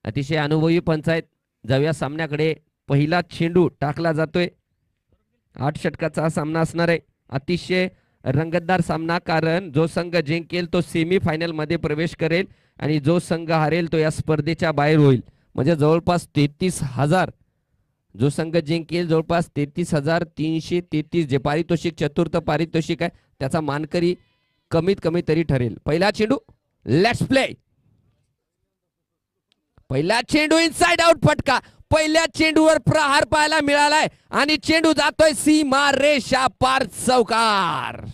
अतिशय अनुभवी पंच आहेत. जाऊया सामन्याकडे. पहिला चेंडू टाकला जातोय. 8 षटकाचा सामना असणार आहे. अतिशय रंगतदार सामना, कारण जो संघ जिंकेल तो सेमी फायनल मध्ये प्रवेश करेल आणि जो संघ हारेल तो या स्पर्धेच्या बाहेर होईल. म्हणजे जवळपास 33,000 जो संघ जिंकेल जवळपास 33,333 जे पारितोषिक चतुर्थ पारितोषिक आहे त्याचा मानकरी कमीत कमी तरी ठरेल. पहिला चेंडू, लेट्स प्ले. पहिला चेंडू इनसाइड आउट फटका. पहिल्या चेंडूवर प्रहार पाहायला मिळालाय आणि चेंडू जातोय सीमा रेषा पार चौकार.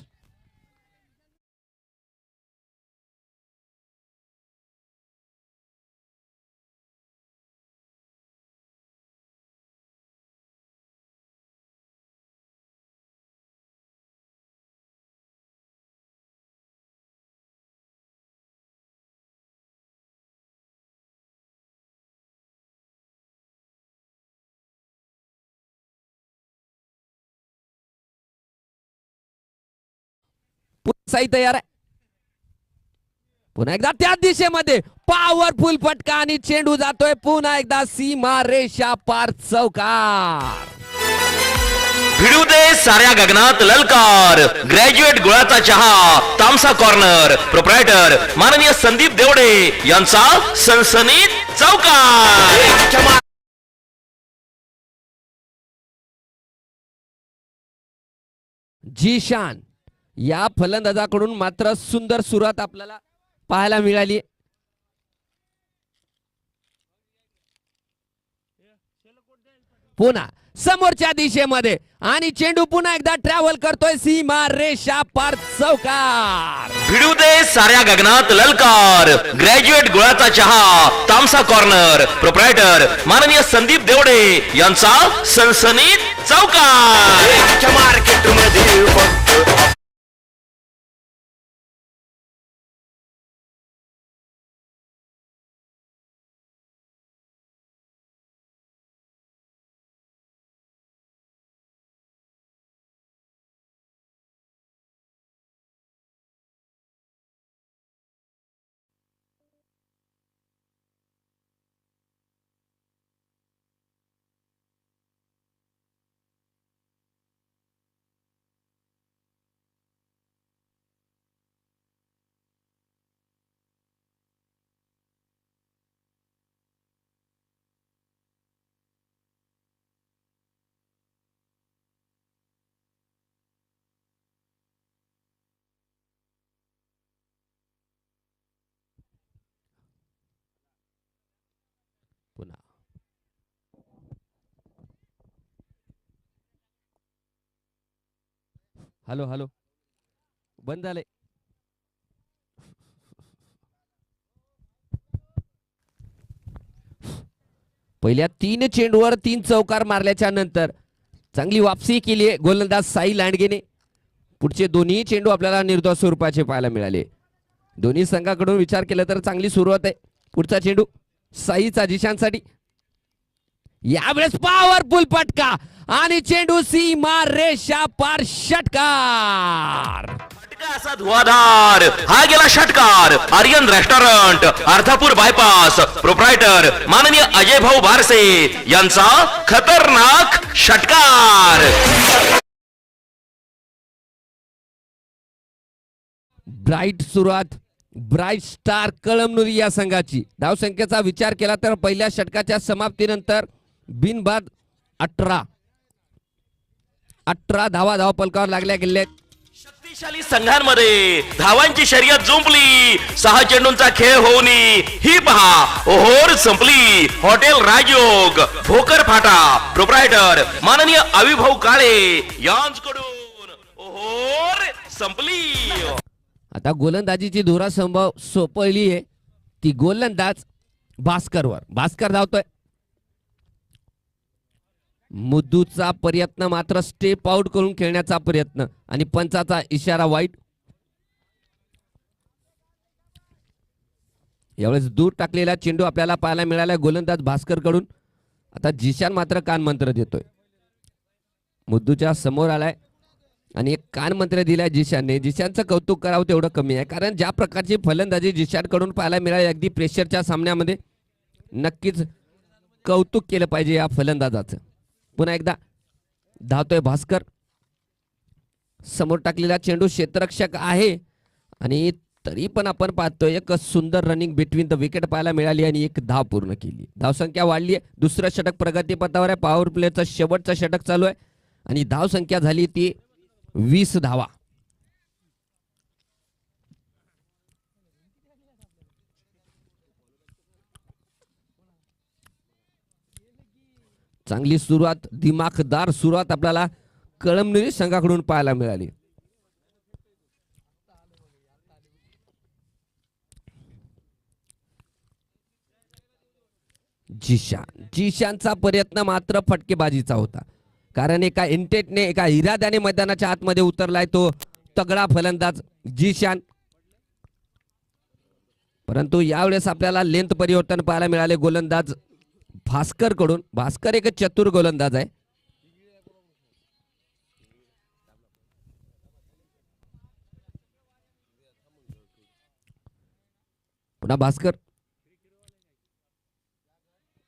साई तयार आहे. पुन्हा एकदा त्याच दिशेमध्ये पॉवरफुल फटका आणि चेंडू जातोय पुन्हा एकदा सीमा रेषा पार चौकार. भिडू दे साऱ्या गगनात ललकार. ग्रॅज्युएट गुळाचा चहा, तामसा कॉर्नर, प्रोप्रायटर माननीय संदीप देवडे यांचा सनसनीत चौकार. जीशान या फलंदाजाकडून मात्र सुंदर सुरुवात आपल्याला पाहायला मिळाली. पुन्हा समोरच्या दिशेमध्ये आणि चेंडू पुन्हा एकदा ट्रॅव्हल करतोय सीमा रेषा पार चौकार. भिडू दे साऱ्या गगनात ललकार. ग्रॅज्युएट गुळाचा चहा, तामसा कॉर्नर, प्रोप्रायटर माननीय संदीप देवडे यांचा सनसनीत चौकार. मार्केटमध्ये पुन्हा हॅलो हॅलो बंद झाले. पहिल्या 3 चेंडूवर 3 चौकार मारल्याच्या नंतर चांगली वापसी केली आहे गोलंदाज साई लांडगेने. पुढचे दोन्ही चेंडू आपल्याला निर्दोष स्वरूपाचे पाहायला मिळाले. दोन्ही संघाकडून विचार केला तर चांगली सुरुवात आहे. पुढचा चेंडू साईचा जिशांसाठी. यावेळेस पॉवरफुल फटका आणि चेंडू सीमा रेषा पार षटकार. असा धुवाधार हा गेला षटकार. Aryan restaurant, Ardhapur bypass, proprietor माननीय अजय भाऊ बारसे यांचा खतरनाक षटकार. ब्राईट सुरुवात, ब्राईट स्टार कळमनुरी या संघाची. धावसंख्येचा विचार केला तर पहिल्या षटकाच्या समाप्तीनंतर बिनबाद 18 धावा धावपलकावर लागल्या गेल्या. शक्तिशाली संघांमध्ये धावांची शर्यत जुंपली. 6 चेंडूंचा खेळ होऊन ही पहा ओहोर संपली. हॉटेल राजयोग, भोकर फाटा, प्रोप्रायटर माननीय अविभाऊ काळे यांच्याकडून ओहोर संपली. आता गोलंदाजीची धुरा संभव सोपवली आहे ती गोलंदाज भास्करवर. भास्कर धावतोय. मुद्दूचा प्रयत्न मात्र स्टेप आउट करून खेळण्याचा प्रयत्न आणि पंचाचा इशारा वाईट. यावेळेस दूर टाकलेला चेंडू आपल्याला पाहायला मिळाला गोलंदाज भास्कर कडून. आता जिशान मात्र कान मंत्र देतोय. मुद्दूच्या समोर आलाय आणि एक कान मंत्र दिलाय जिशानने. जिशानचं कौतुक करावं तेवढं कमी आहे, कारण ज्या प्रकारची फलंदाजी जिशान कडून पाहायला मिळाली अगदी प्रेशरच्या सामन्यामध्ये नक्कीच कौतुक केलं पाहिजे या फलंदाजाचं. पुन्हा एकदा धावतोय भास्कर. समोर टाकलेला चेंडू क्षेत्ररक्षक आहे आणि तरी पण आपण पाहतोय एक सुंदर रनिंग बिटवीन द विकेट पाहायला मिळाली आणि एक धाव पूर्ण केली. धावसंख्या वाढली आहे. दुसरं षटक प्रगतीपथावर आहे. पॉवर प्लेचं शेवटचं षटक चालू आहे आणि धावसंख्या झाली ती 20 धावा. चांगली सुरुवात, दिमाखदार सुरुवात आपल्याला कळमनुरी संघाकडून पाहायला मिळाली. जिशानचा प्रयत्न मात्र फटकेबाजीचा होता, कारण एका इंटेटने एका इराद्याने मैदानाच्या आतमध्ये उतरलाय तो तगडा फलंदाज जिशान. परंतु यावेळेस आपल्याला लेंथ परिवर्तन पाहायला मिळाले गोलंदाज भास्कर कडून. भास्कर एक चतुर गोलंदाज आहे. पुन्हा भास्कर.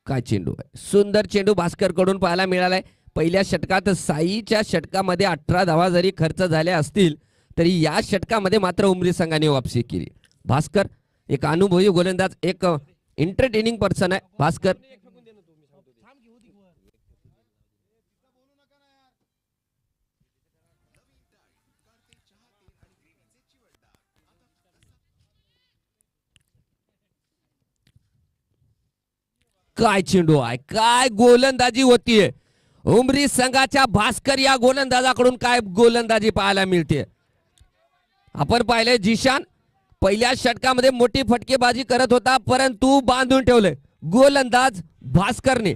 काय चेंडू आहे, सुंदर चेंडू भास्कर कडून पाहायला मिळालाय. पहिल्या षटकात साईच्या षटकामध्ये 18 धावा जरी खर्च झाल्या असतील तरी या षटकामध्ये मात्र उमरी संघाने वापसी केली. भास्कर एक अनुभवी गोलंदाज, एक एंटरटेनिंग पर्सन आहे भास्कर. काय चेंडू आहे, काय गोलंदाजी होतीये उमरी संघाच्या. भास्कर या गोलंदाजाकडून काय गोलंदाजी पाहायला मिळते. आपण पाहिले जिशान पहिल्या षटकामध्ये मोठी फटकेबाजी करत होता, परंतु बांधून ठेवले गोलंदाज भास्करने.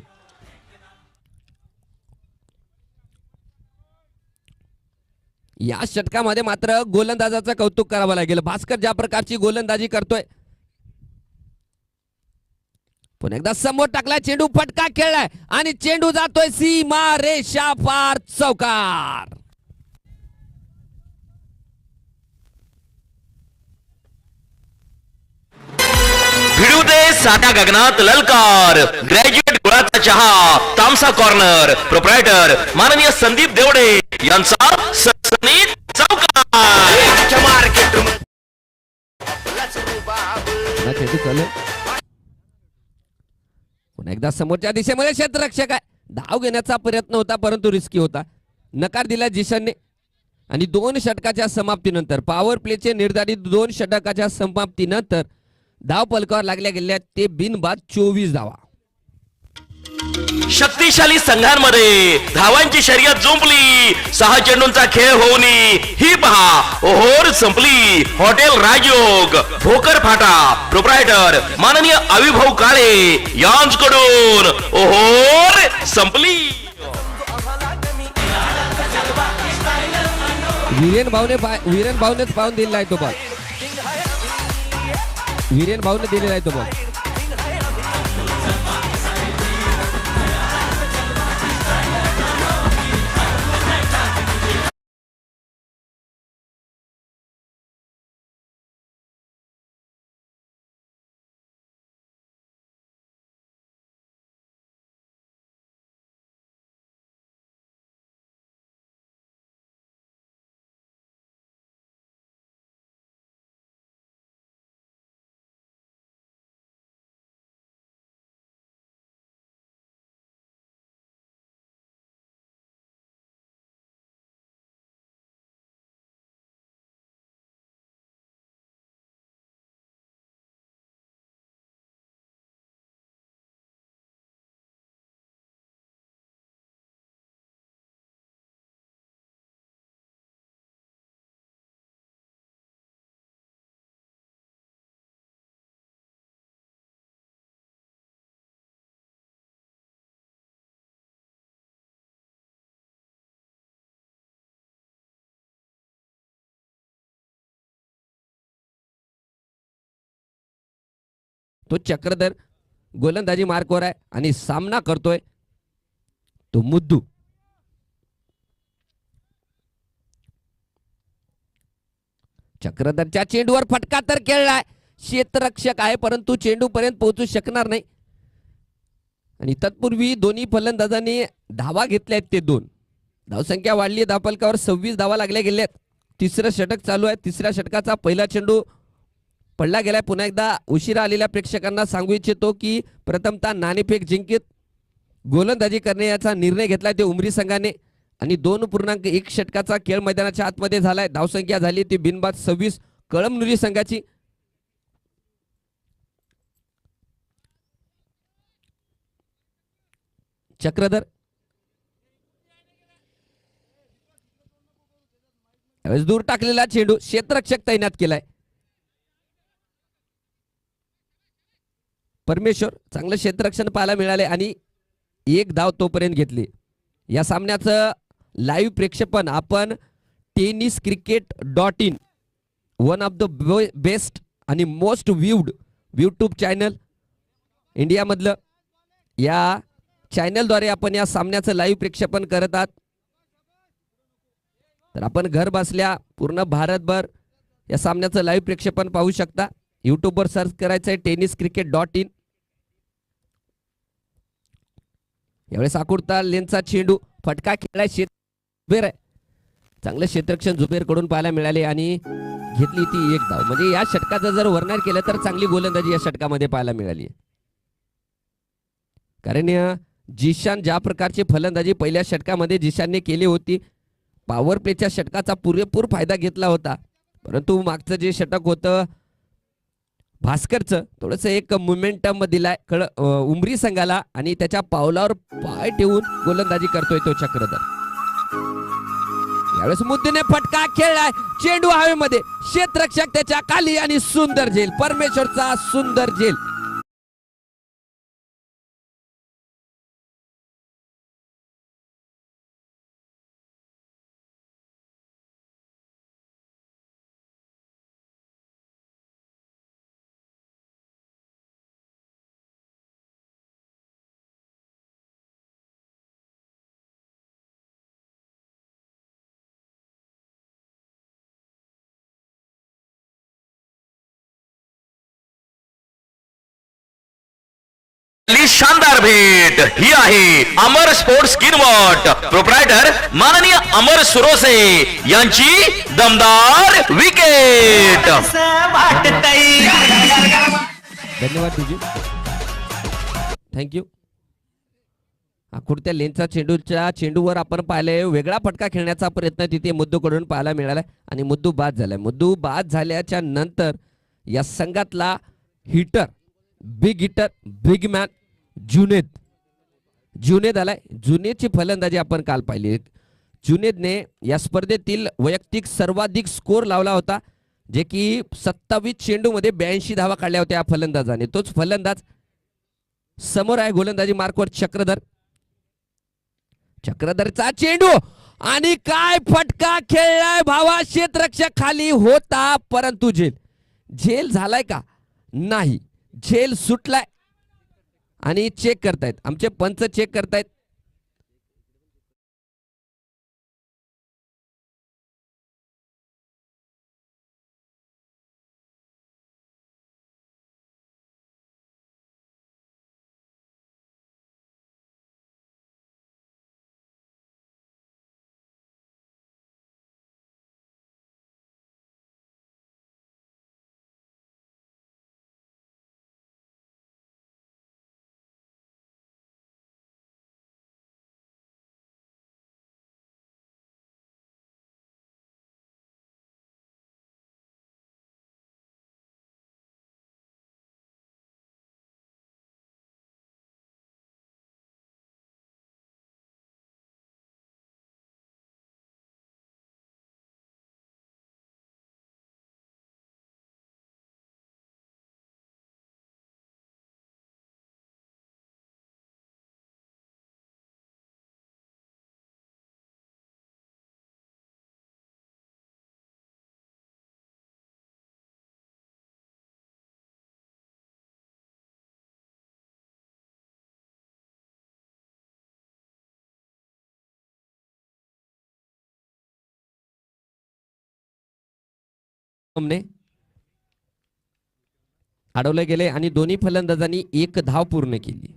या षटकामध्ये मात्र गोलंदाजाचं कौतुक करावं लागेल. भास्कर ज्या प्रकारची गोलंदाजी करतोय. पुन्हा एकदा समोर टाकलाय चेंडू, फटका खेळलाय आणि चेंडू जातोय सीमा रेषा पार चौकार. भिडू दे साठा गगनात ललकार. ग्रॅज्युएट गुळाचा चहा, तामसा कॉर्नर, प्रोप्रायटर माननीय संदीप देवडे यांचा सनसनीत चौकार. पुन्हा एकदा समोरच्या दिशेमध्ये क्षेत्ररक्षक आहे. धाव घेण्याचा प्रयत्न होता परंतु रिस्की होता. नकार दिला जिशानने आणि 2 षटकाच्या समाप्तीनंतर, पॉवर प्लेचे निर्धारित 2 षटकाच्या समाप्तीनंतर धाव पलकावर लागल्या गेल्या ते बिनबाद 24 धावा. शक्तिशाली संघांमध्ये धावांची शर्यत जुंपली. 6 चेंडूंचा खेळ होऊन ही पहा ओहोर संपली. हॉटेल राजयोग, भोकर फाटा, प्रोप्रायटर माननीय अविभाऊ काळे यांच्याकडून ओहोर संपली. वीरेन भाऊनेच पाहून दिलेला आहे तो बॉल. वीरेन भाऊने दिलेला आहे तो बॉल. तो चक्रधर गोलंदाजी मार्कवर आहे आणि सामना करतोय तो मुद्दू. चक्रधरच्या चेंडूवर फटका तर खेळलाय. क्षेत्ररक्षक आहे परंतु चेंडू पर्यंत पोहोचू शकणार नाही. आणि तत्पूर्वी दोन्ही फलंदाजांनी धावा घेतल्या आहेत ते 2. धावसंख्या वाढली, धावफलकावर 26 धावा लागल्या गेल्यात. तिसरं षटक चालू आहे. तिसऱ्या षटकाचा पहिला चेंडू पडला गेलाय. पुन्हा एकदा उशिरा आलेल्या प्रेक्षकांना सांगू इच्छितो की प्रथमतः नाणेफेक जिंकत गोलंदाजी करण्याचा निर्णय घेतलाय ते उमरी संघाने आणि 2.1 षटकाचा खेळ मैदानाच्या आतमध्ये झालाय. धावसंख्या झाली ती बिनबाद 26 कळमनुरी संघाची. चक्रधर दूर टाकलेला चेंडू, क्षेत्ररक्षक तैनात केलाय. परमेश्वर चांगलं क्षेत्ररक्षण पाहायला मिळाले आणि 1 धाव तोपर्यंत घेतली. या सामन्याचं लाईव्ह प्रेक्षेपण आपण tenniscricket.in one of the best आणि मोस्ट व्ह्यूड यूट्यूब चॅनल इंडियामधलं या चॅनलद्वारे आपण या सामन्याचं लाईव्ह प्रेक्षेपण करत आहात. तर आपण घर बसल्या पूर्ण भारतभर या सामन्याचं लाईव्ह प्रेक्षेपण पाहू शकता. यूट्यूबवर सर्च करायचं आहे tenniscricket.in. यावेळेस आकुर्ता लेनचा चेंडू फटका खेळाय जुबेर आहे. चांगलं क्षेत्ररक्षण जुबेर कडून पाहायला मिळाले आणि घेतली ती 1 धाव. म्हणजे या षटकाचं जर वर्णन केलं तर चांगली गोलंदाजी या षटकामध्ये पाहायला मिळाली. कारण जिशान ज्या प्रकारची फलंदाजी पहिल्या षटकामध्ये जिशानने केली होती, पॉवर प्लेच्या षटकाचा पुरेपूर फायदा घेतला होता. परंतु मागचं जे षटक होतं भास्करचं थोडंसं एक मोमेंटम दिलाय उमरी संघाला आणि त्याच्या पावलावर पाय ठेवून गोलंदाजी करतोय तो चक्रधर. यावेळेस मुद्दीने फटका खेळलाय, चेंडू हवेमध्ये, क्षेत्ररक्षक त्याच्या खाली आणि सुंदर झेल, परमेश्वरचा सुंदर झेल. शानदार भेट ही आहे अमर स्पोर्ट्स किनवट प्रोप्रायटर माननीय अमर सुरोसे यांची दमदार विकेट. धन्यवाद तुझी, थँक्यू. आकुर्त्या लेनचा चेंडूवर आपण पाहिले वेगळा फटका खेळण्याचा प्रयत्न तिथे मुद्दू कडून पाहायला मिळालाय आणि मुद्दू बाद झालाय. मुद्दू बाद झाल्याच्या नंतर या संघातला hitter, big hitter, big man Junaid आलाय. जुनेदची फलंदाजी आपण काल पाहिली. जुनेदने या स्पर्धेतील वैयक्तिक सर्वाधिक स्कोर लावला होता, जे की 27 चेंडूमध्ये 82 धावा काढल्या होत्या या फलंदाजाने. तोच फलंदाज समोर आहे गोलंदाजी मार्कवर चक्रधर. चक्रधरचा चेंडू आणि काय फटका खेळलाय भावा, क्षेत्ररक्षक खाली होता परंतु झेल झालाय का? नाही, झेल सुटलाय आणि चेक करतायत आमचे पंच, चेक करतायत. अडवले गेले आणि दोन्ही फलंदाजांनी 1 धाव पूर्ण केली.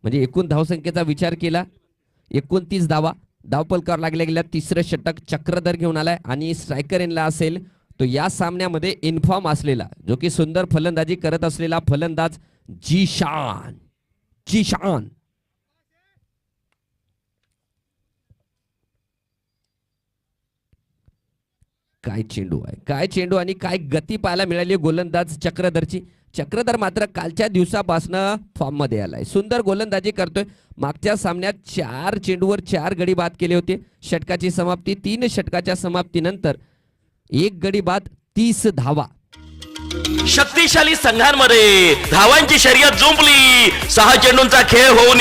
म्हणजे एकूण धावसंख्येचा विचार केला 29 धावा. धावपलकावर लागल्या गेल्या तिसरं षटक चक्रधर घेऊन आलाय आणि स्ट्रायकर इनला असेल तो या सामन्यामध्ये इन्फॉर्म असलेला जो की सुंदर फलंदाजी करत असलेला फलंदाज जीशान. जीशान काय चेंडू आहे, काय चेंडू आणि काय गती पाहायला मिळाली गोलंदाज चक्रधरची. चक्रधर मात्र कालच्या दिवसापासून फॉर्म मध्ये आलाय, सुंदर गोलंदाजी करतोय. मागच्या सामन्यात 4 चेंडूवर 4 गडी बाद केले होते. षटकाची समाप्ती 3 षटकाच्या समाप्तीनंतर 1 गडी बाद 30 धावा. शक्तिशाली संघांमध्ये धावांची शर्यत जुंपली, 6 चेंडूंचा खेळ होऊन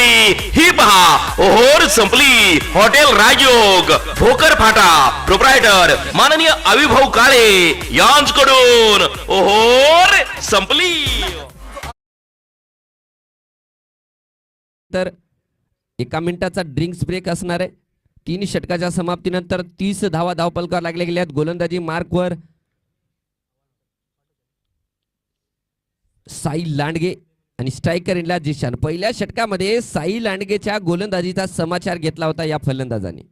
ही पहा ओहोर संपली. हॉटेल राजयोग भोकर फाटा प्रोप्रायटर माननीय अविभाऊ काळे यांच्याकडून ओहोर संपली. तर 1 मिनिटाचा ड्रिंक्स ब्रेक असणार आहे. 3 षटकाच्या समाप्तीनंतर 30 धावा धावपलकावर लागल्या गेल्यात. गोलंदाजी मार्कवर साई लांडगे आणि स्ट्रायकर इनला जिशान. पहिल्या षटकामध्ये साई लांडगेच्या गोलंदाजीचा समाचार घेतला होता या फलंदाजाने.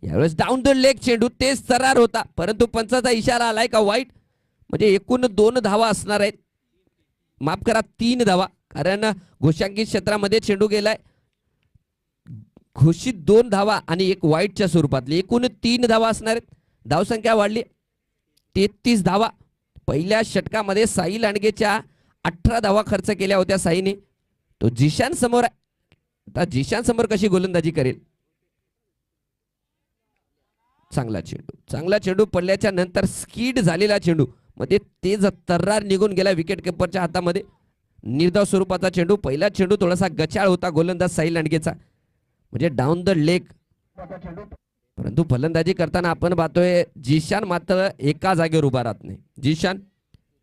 यावेळेस डाऊन द लेग चेंडू तेच सरार होता, परंतु पंचाचा इशारा आलाय का वाईट. म्हणजे एकूण 2 धावा असणार आहेत. माफ करा 3 धावा, कारण घोषांकित क्षेत्रामध्ये चेंडू गेलाय. घोषित 2 धावा आणि 1 वाईटच्या स्वरूपातली एकूण 3 धावा असणार आहेत. धावसंख्या वाढली 33 धावा. पहिल्या षटकामध्ये साई लांडगेच्या 18 धावा खर्च केल्या होत्या साईने. तो जिशान समोर आहे. आता जिशान समोर कशी गोलंदाजी करेल. चांगला चेंडू, चांगला चेंडू पडल्याच्या नंतर स्कीड झालेला चेंडू मध्ये तेज तर्रार निघून गेला विकेट किपरच्या हातामध्ये. निर्धाव स्वरूपाचा चेंडू. पहिला चेंडू थोडासा गचाळ होता गोलंदाज साई लांडगेचा, म्हणजे डाऊन द लेग. परंतु फलंदाजी करताना आपण पाहतोय जिशान मात्र एका जागेवर उभा राहत नाही. जिशान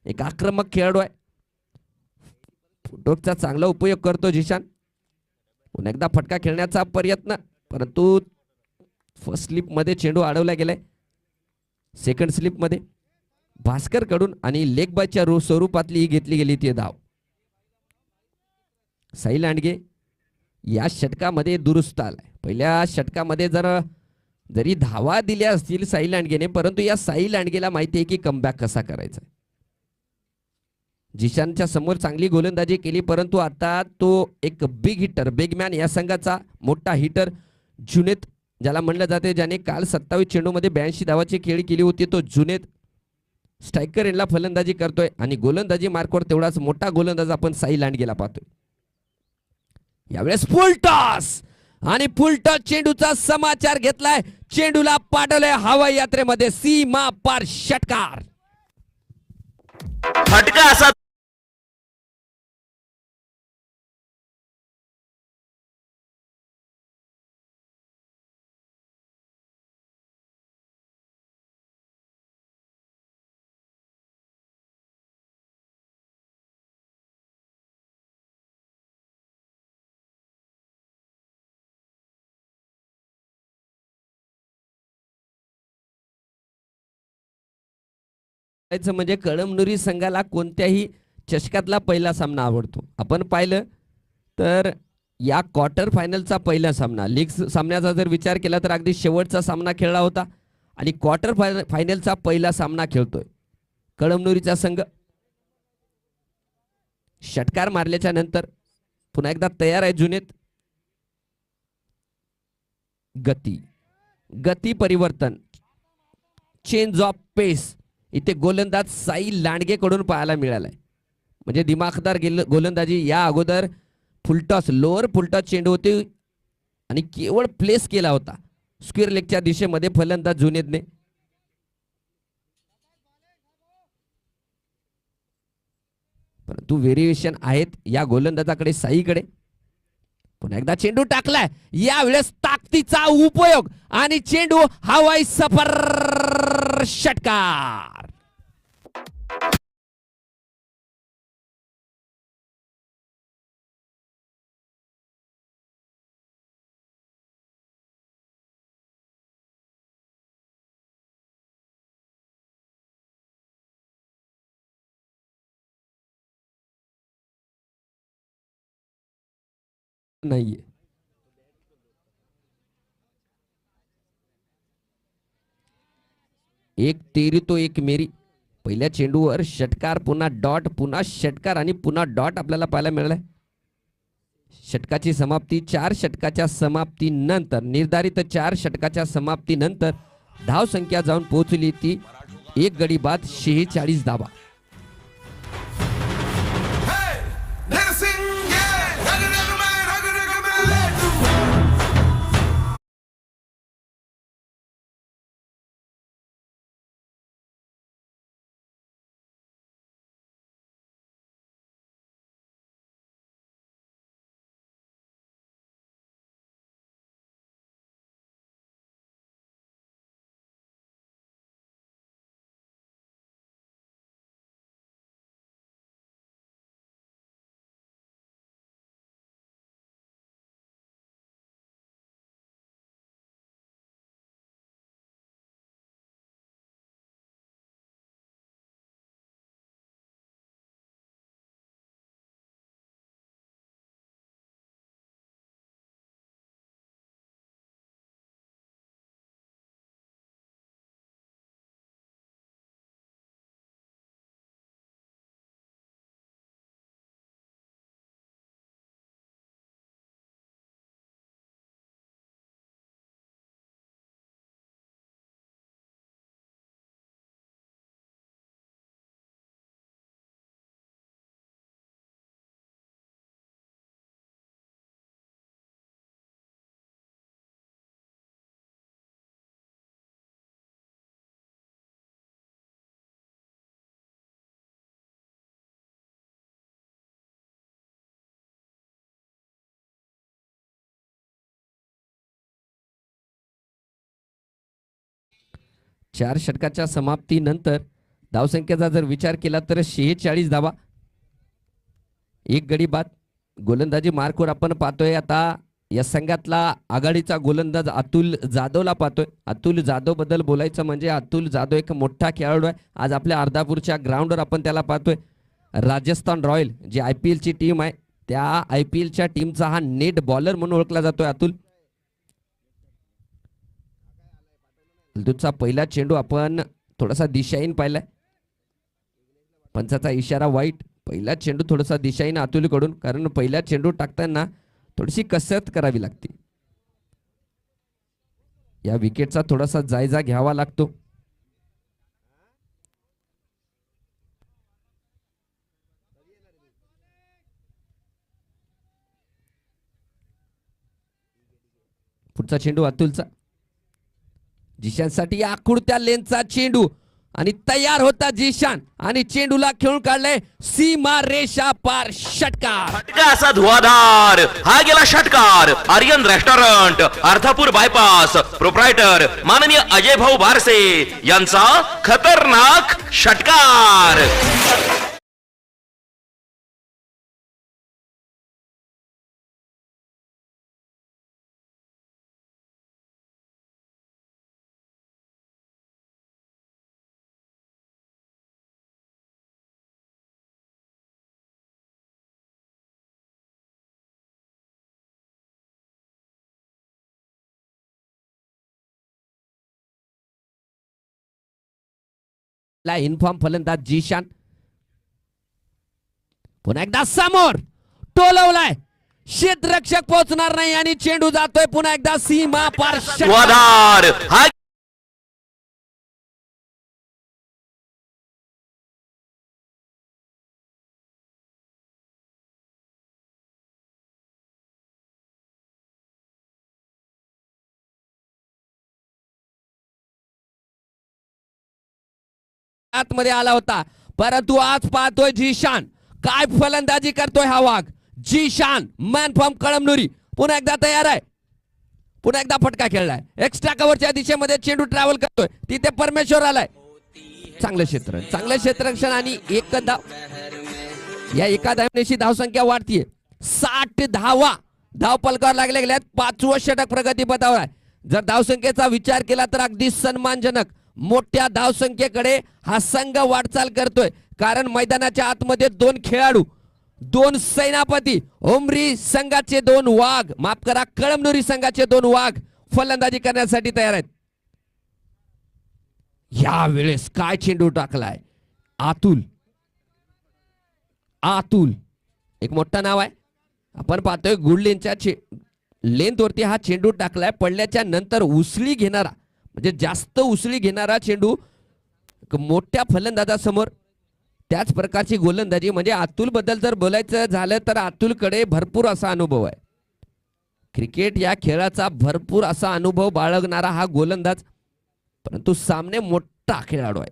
एक आक्रमक खेळाडू आहे. फुटवर्कचा चांगला उपयोग करतो जिशान. पुन्हा एकदा फटका खेळण्याचा प्रयत्न, परंतु फर्स्ट स्लिप मध्ये चेंडू अडवला गेलाय. सेकंड स्लिप मध्ये भास्कर कडून आणि लेग बायच्या स्वरूपातली ही घेतली गेली ती धाव. साई लांडगे या षटकामध्ये दुरुस्त आलाय. पहिल्या षटकामध्ये जरी धावा दिल्या असतील साई लांडगेने, परंतु या साई लांडगेला माहिती आहे की कमबॅक कसा करायचा. जिशानच्या समोर चांगली गोलंदाजी केली, परंतु आता तो एक बिग हिटर, बिग मॅन या संघाचा मोठा हिटर जुनेद ज्याला म्हणलं जाते, ज्याने काल 27 चेंडूमध्ये 82 धावाची खेळी केली होती, तो जुनेद स्ट्रायकर यांना फलंदाजी करतोय. आणि गोलंदाजी मार्कवर तेवढाच मोठा गोलंदाज आपण साई लांडगेला पाहतोय. यावेळेस फुल टॉस आणि फुल टॉस चेंडूचा समाचार घेतलाय. चेंडूला पाठवलंय हवाई यात्रेमध्ये सीमा पार षटकार. फटका असा म्हणजे कळमनुरी संघाला कोणत्याही चषकातला पहिला सामना आवडतो. आपण पाहिलं तर या क्वार्टर फायनलचा पहिला सामना, लीग सामन्याचा जर विचार केला तर अगदी शेवटचा सामना खेळला होता आणि क्वार्टर फायनलचा पहिला सामना खेळतोय कळमनुरीचा संघ. षटकार मारल्याच्या नंतर पुन्हा एकदा तयार आहे जुनेद. गती परिवर्तन, चेंज ऑफ पेस इथे गोलंदाज साई लांडगे कडून पाहायला मिळालाय. म्हणजे दिमाखदार गोलंदाजी. या अगोदर फुलटॉस, लोअर फुलटॉस चेंडू होते आणि केवळ प्लेस केला होता स्क्वेअर लेगच्या दिशेमध्ये फलंदाज जुनेदने. परंतु व्हेरिएशन आहेत या गोलंदाजाकडे, साईकडे. पुन्हा एकदा चेंडू टाकलाय, यावेळेस ताकदीचा उपयोग आणि चेंडू हवाई सफर षटकार. नाहीये. एक तेरी तो एक मेरी. पहिल्या चेंडूवर षटकार, पुन्हा डॉट, पुन्हा षटकार आणि पुन्हा डॉट आपल्याला पाहायला मिळालाय. षटकाची समाप्ती 4 षटकाच्या समाप्तीनंतर, निर्धारित 4 षटकाच्या समाप्तीनंतर धाव संख्या जाऊन पोहोचली ती 1 गडी बाद 46 धावा. चार षटकाच्या समाप्तीनंतर धावसंख्येचा जर विचार केला तर 46 धावा, 1 गडी बाद. गोलंदाजी मार्कवर आपण पाहतोय आता या संघातला आघाडीचा गोलंदाज अतुल जाधवला पाहतोय. अतुल जाधव बद्दल बोलायचं म्हणजे अतुल जाधव एक मोठा खेळाडू आहे. आज आपल्या अर्धापूरच्या ग्राउंडवर आपण त्याला पाहतोय. राजस्थान रॉयल जी IPL ची टीम आहे त्या IPL च्या टीमचा हा नेट बॉलर म्हणून ओळखला जातोय अतुल. अतुलचा पहिला चेंडू आपण थोडासा दिशाहीन पाहिलाय. पंचाचा इशारा वाईट. पहिला चेंडू थोडासा दिशाहीन अतुलकडून, कारण पहिला चेंडू टाकताना थोडीशी कसरत करावी लागते. या विकेटचा थोडासा जायजा घ्यावा लागतो. पुढचा चेंडू अतुलचा. जिशानसाठी आखुडत्या लेनचा चेंडू आणि तयार होता जिशान आणि चेंडूला खेळून काढले सीमा रेषा पार. षटकार. फटका असा धुवाधार. हा गेला षटकार. Aryan restaurant, Ardhapur bypass, proprietor माननीय अजय भाऊ बारसे यांचा खतरनाक षटकार. इन्फॉर्म फलंदाज जिशान पुन्हा एकदा समोर टोलवलाय. क्षेत्ररक्षक पोहोचणार नाही आणि चेंडू जातोय पुन्हा एकदा सीमा पार. धुवाधार. हा आतमध्ये आला होता, परंतु आज पाहतोय जिशान काय फलंदाजी करतोय हा वाघ. जिशान मॅन फ्रॉम कळमनुरी पुन्हा एकदा तयार आहे. पुन्हा एकदा फटका खेळलाय. एक्स्ट्रा कव्हरच्या दिशेमध्ये चेंडू ट्रॅव्हल करतोय. तिथे परमेश्वर आलाय. चांगलं क्षेत्ररक्षण आणि एक धाव. या एका धावनेशी धावसंख्या वाढतीये. 60 धावा धाव पलकावर लागल्या गेल्यात. 5वं षटक प्रगती पथावर आहे. जर धावसंख्येचा विचार केला तर अगदी सन्मानजनक मोठ्या धावसंख्येकडे हा संघ वाटचाल करतोय, कारण मैदानाच्या आतमध्ये 2 खेळाडू दोन सेनापती उमरी संघाचे दोन वाघ, माफ करा कळमनुरी संघाचे दोन वाघ फलंदाजी करण्यासाठी तयार आहेत. या वेळेस काय चेंडू टाकलाय आतुल. आतुल एक मोठं नाव आहे. आपण पाहतोय गुडलेनच्या लेंथ वरती हा चेंडू टाकलाय. पडल्याच्या नंतर उसळी घेणारा म्हणजे जास्त उसळी घेणारा चेंडू मोठ्या फलंदाजासमोर. त्याच प्रकारची गोलंदाजी म्हणजे अतुल बद्दल जर बोलायचं झालं तर अतुलकडे भरपूर असा अनुभव आहे. क्रिकेट या खेळाचा भरपूर असा अनुभव बाळगणारा हा गोलंदाज, परंतु सामने मोठा खेळाडू आहे.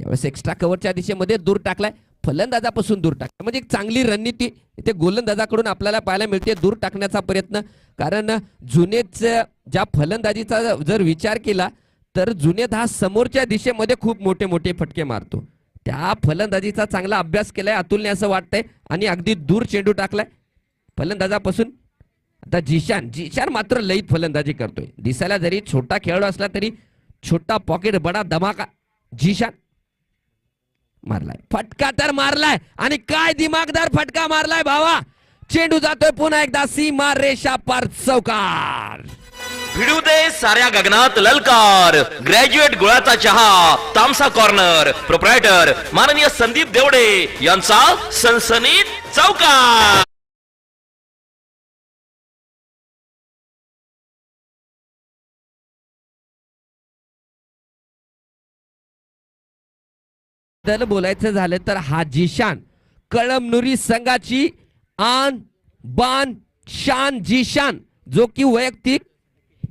यावेळेस एक्स्ट्रा कव्हरच्या दिशेमध्ये दूर टाकलाय, फलंदाजापासून दूर टाकलाय. म्हणजे एक चांगली रणनीती इथे गोलंदाजाकडून आपल्याला पाहायला मिळते. दूर टाकण्याचा प्रयत्न, कारण जुनेद ज्या फलंदाजीचा जर विचार केला तर जुनेद हा समोरच्या दिशेमध्ये खूप मोठे मोठे फटके मारतो. त्या फलंदाजीचा चांगला अभ्यास केलाय अतुलने असं वाटतंय आणि अगदी दूर चेंडू टाकलाय फलंदाजापासून. आता जिशान मात्र लईत फलंदाजी करतोय. दिसायला जरी छोटा खेळाडू असला तरी छोटा पॉकेट बडा धमाका. जिशान मारलाय, फटका तर मारलाय आणि काय दिमागदार फटका मारलाय भावा. चेंडू जातोय पुन्हा एकदा सीमा रेषा पार चौकार. भिडू दे साऱ्या गगनात ललकार. ग्रॅज्युएट गुळाचा चहा तामसा कॉर्नर. प्रोप्रायटर माननीय संदीप देवडे यांचा सनसनीत चौकार. बोलायचं झालं तर हा जिशान कळमनुरी संघाची आन बान शान जिशान, जो की वैयक्तिक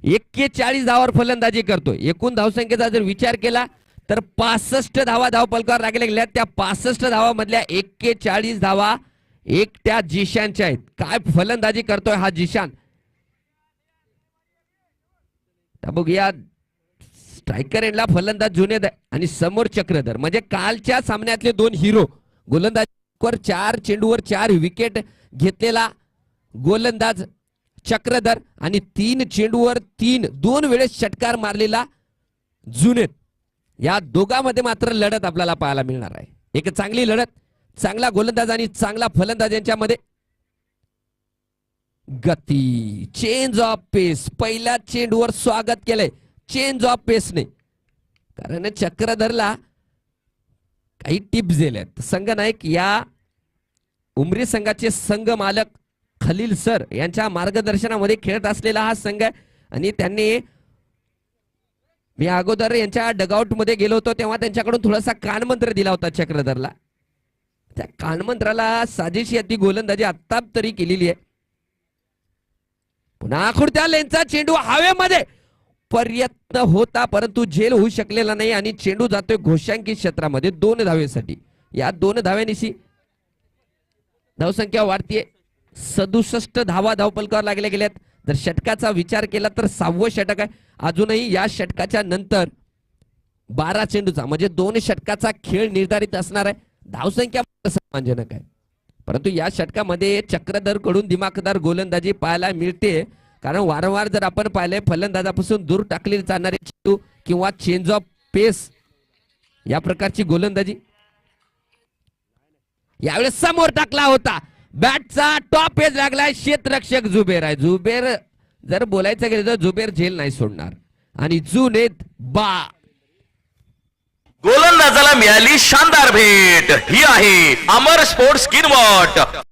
41 धावावर फलंदाजी करतो. एकूण धावसंख्येचा जर विचार केला तर 65 धावा धावपलकावर लागल्या गेल्या. त्या 65 धावा मधल्या 41 धावा एकट्या जिशानच्या आहेत. काय फलंदाजी करतोय हा जिशान. बघूया स्ट्रायकर एंडला फलंदाज जुनेद आणि समोर चक्रधर. म्हणजे कालच्या सामन्यातले दोन हिरो गोलंदाजीवर 4 चेंडूवर 4 विकेट घेतलेला गोलंदाज चक्रधर आणि 3 चेंडूवर 2 वेळेस षटकार मारलेला जुनेद. या दोघांमध्ये मात्र लढत आपल्याला पाहायला मिळणार आहे. एक चांगली लढत, चांगला गोलंदाज आणि चांगला फलंदाज यांच्यामध्ये. गती, चेंज ऑफ पेस, पहिल्या चेंडूवर स्वागत केलंय चेंज ऑफ पेसने. कारण चक्रधरला काही टिप्स दिल्यात. संघ नायक या उमरी संघाचे संघ मालक खलील सर यांच्या मार्गदर्शनामध्ये खेळत असलेला हा संघ आहे. आणि त्यांनी, मी अगोदर यांच्या डगआउट मध्ये गेलो होतो तेव्हा त्यांच्याकडून थोडासा कानमंत्र दिला होता चक्रधरला. त्या कानमंत्राला साजेशी अति गोलंदाजी आता तरी केलेली आहे. पुन्हा आखुडत्या लेनचा चेंडू हवेमध्ये, प्रयत्न होता परंतु झेल होऊ शकलेला नाही आणि चेंडू जातोय घोषांकित क्षेत्रामध्ये 2 धावेसाठी. या 2 धाव्यांनी धावसंख्या वाढतीये. 67 धावा धावपलकावर लागल्या गेल्यात. जर षटकाचा विचार केला तर 6वं षटक आहे. अजूनही या षटकाच्या नंतर 12 चेंडूचा म्हणजे 2 षटकाचा खेळ निर्धारित असणार आहे. धावसंख्या सन्मानजनक आहे, परंतु या षटकामध्ये चक्रधर कडून दिमागदार गोलंदाजी पाहायला मिळते. कारण वारंवार जर आपण पाहिले फलंदाजापासून दूर टाकली जाणारी चेंडू किंवा चेंज ऑफ पेस या प्रकारची गोलंदाजी. यावेळेस समोर टाकला होता, बॅटचा टॉप एज लागलाय. क्षेत्ररक्षक जुबेर आहे. जुबेर जर बोलायचं गेलं तर जुबेर झेल नाही सोडणार. आणि जुनेद बा, गोलंदाजाला मिळाली शानदार भेट. ही आहे अमर स्पोर्ट्स किनवट.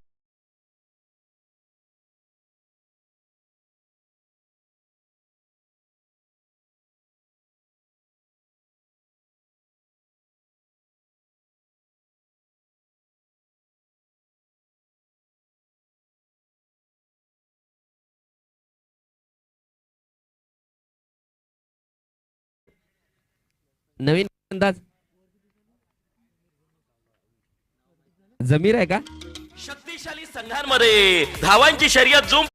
नवीन अंदाज जमीर आहे का. शक्तिशाली संघांमध्ये धावांची शर्यत जुंप.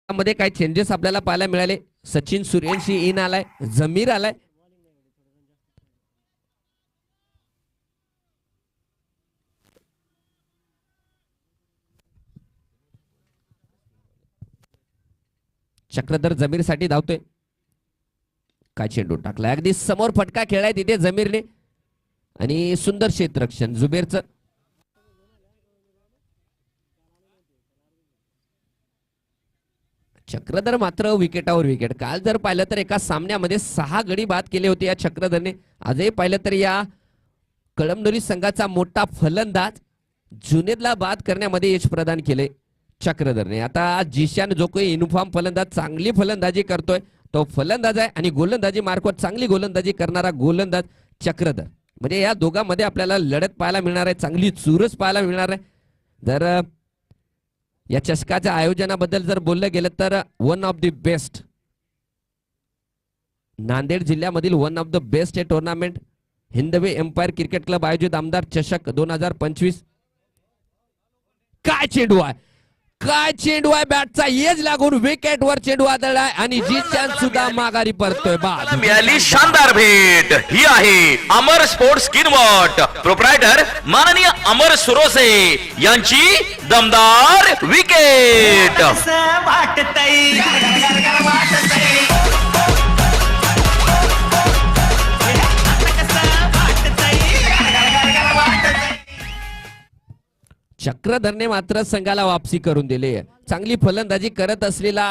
मध्ये काही चेंजेस आपल्याला पाहायला मिळाले. सचिन सूर्यवंशी इन आलाय, जमीर आलाय. चक्रधर जमीर साठी धावतोय. काय चेंडू टाकला, अगदी समोर फटका खेळाय तिथे जमीरने आणि सुंदर क्षेत्ररक्षण जुबेरचं. चक्रधर मात्र विकेटावर विकेट. काल जर पाहिलं तर एका सामन्यामध्ये 6 गडी बाद केले होते या चक्रधरने. आजही पाहिलं तर या कळमनुरी संघाचा मोठा फलंदाज जुनेदला बाद करण्यामध्ये यश प्रदान केले चक्रधरने. आता जिशान जो काही युनिफॉर्म फलंदाज चांगली फलंदाजी करतोय तो फलंदाज आहे आणि गोलंदाजी मार्फत चांगली गोलंदाजी करणारा गोलंदाज चक्रधर. म्हणजे या दोघांमध्ये आपल्याला लढत पाहायला मिळणार आहे, चांगली चुरस पाहायला मिळणार आहे. जर या चषकाच्या आयोजनाबद्दल जर बोललं गेलं तर one of the best, Nanded जिल्ह्यामधील वन ऑफ द बेस्ट हे टुर्नामेंट हिंदवे एम्पायर क्रिकेट क्लब आयोजित आमदार चषक 2025. काय चेंडू आहे, काय चेंडू आहे, बॅटचा एज लागून विकेट वर चेंडू आदळलाय आणि जिशान सुद्धा माघारी परतोय. बाद मिळाली शानदार भेट. ही आहे अमर स्पोर्ट्स किनवट प्रोप्रायटर माननीय अमर सुरोसे यांची दमदार विकेट. चक्रधरने मात्र संघाला वापसी करून दिली. चांगली फलंदाजी करत असलेला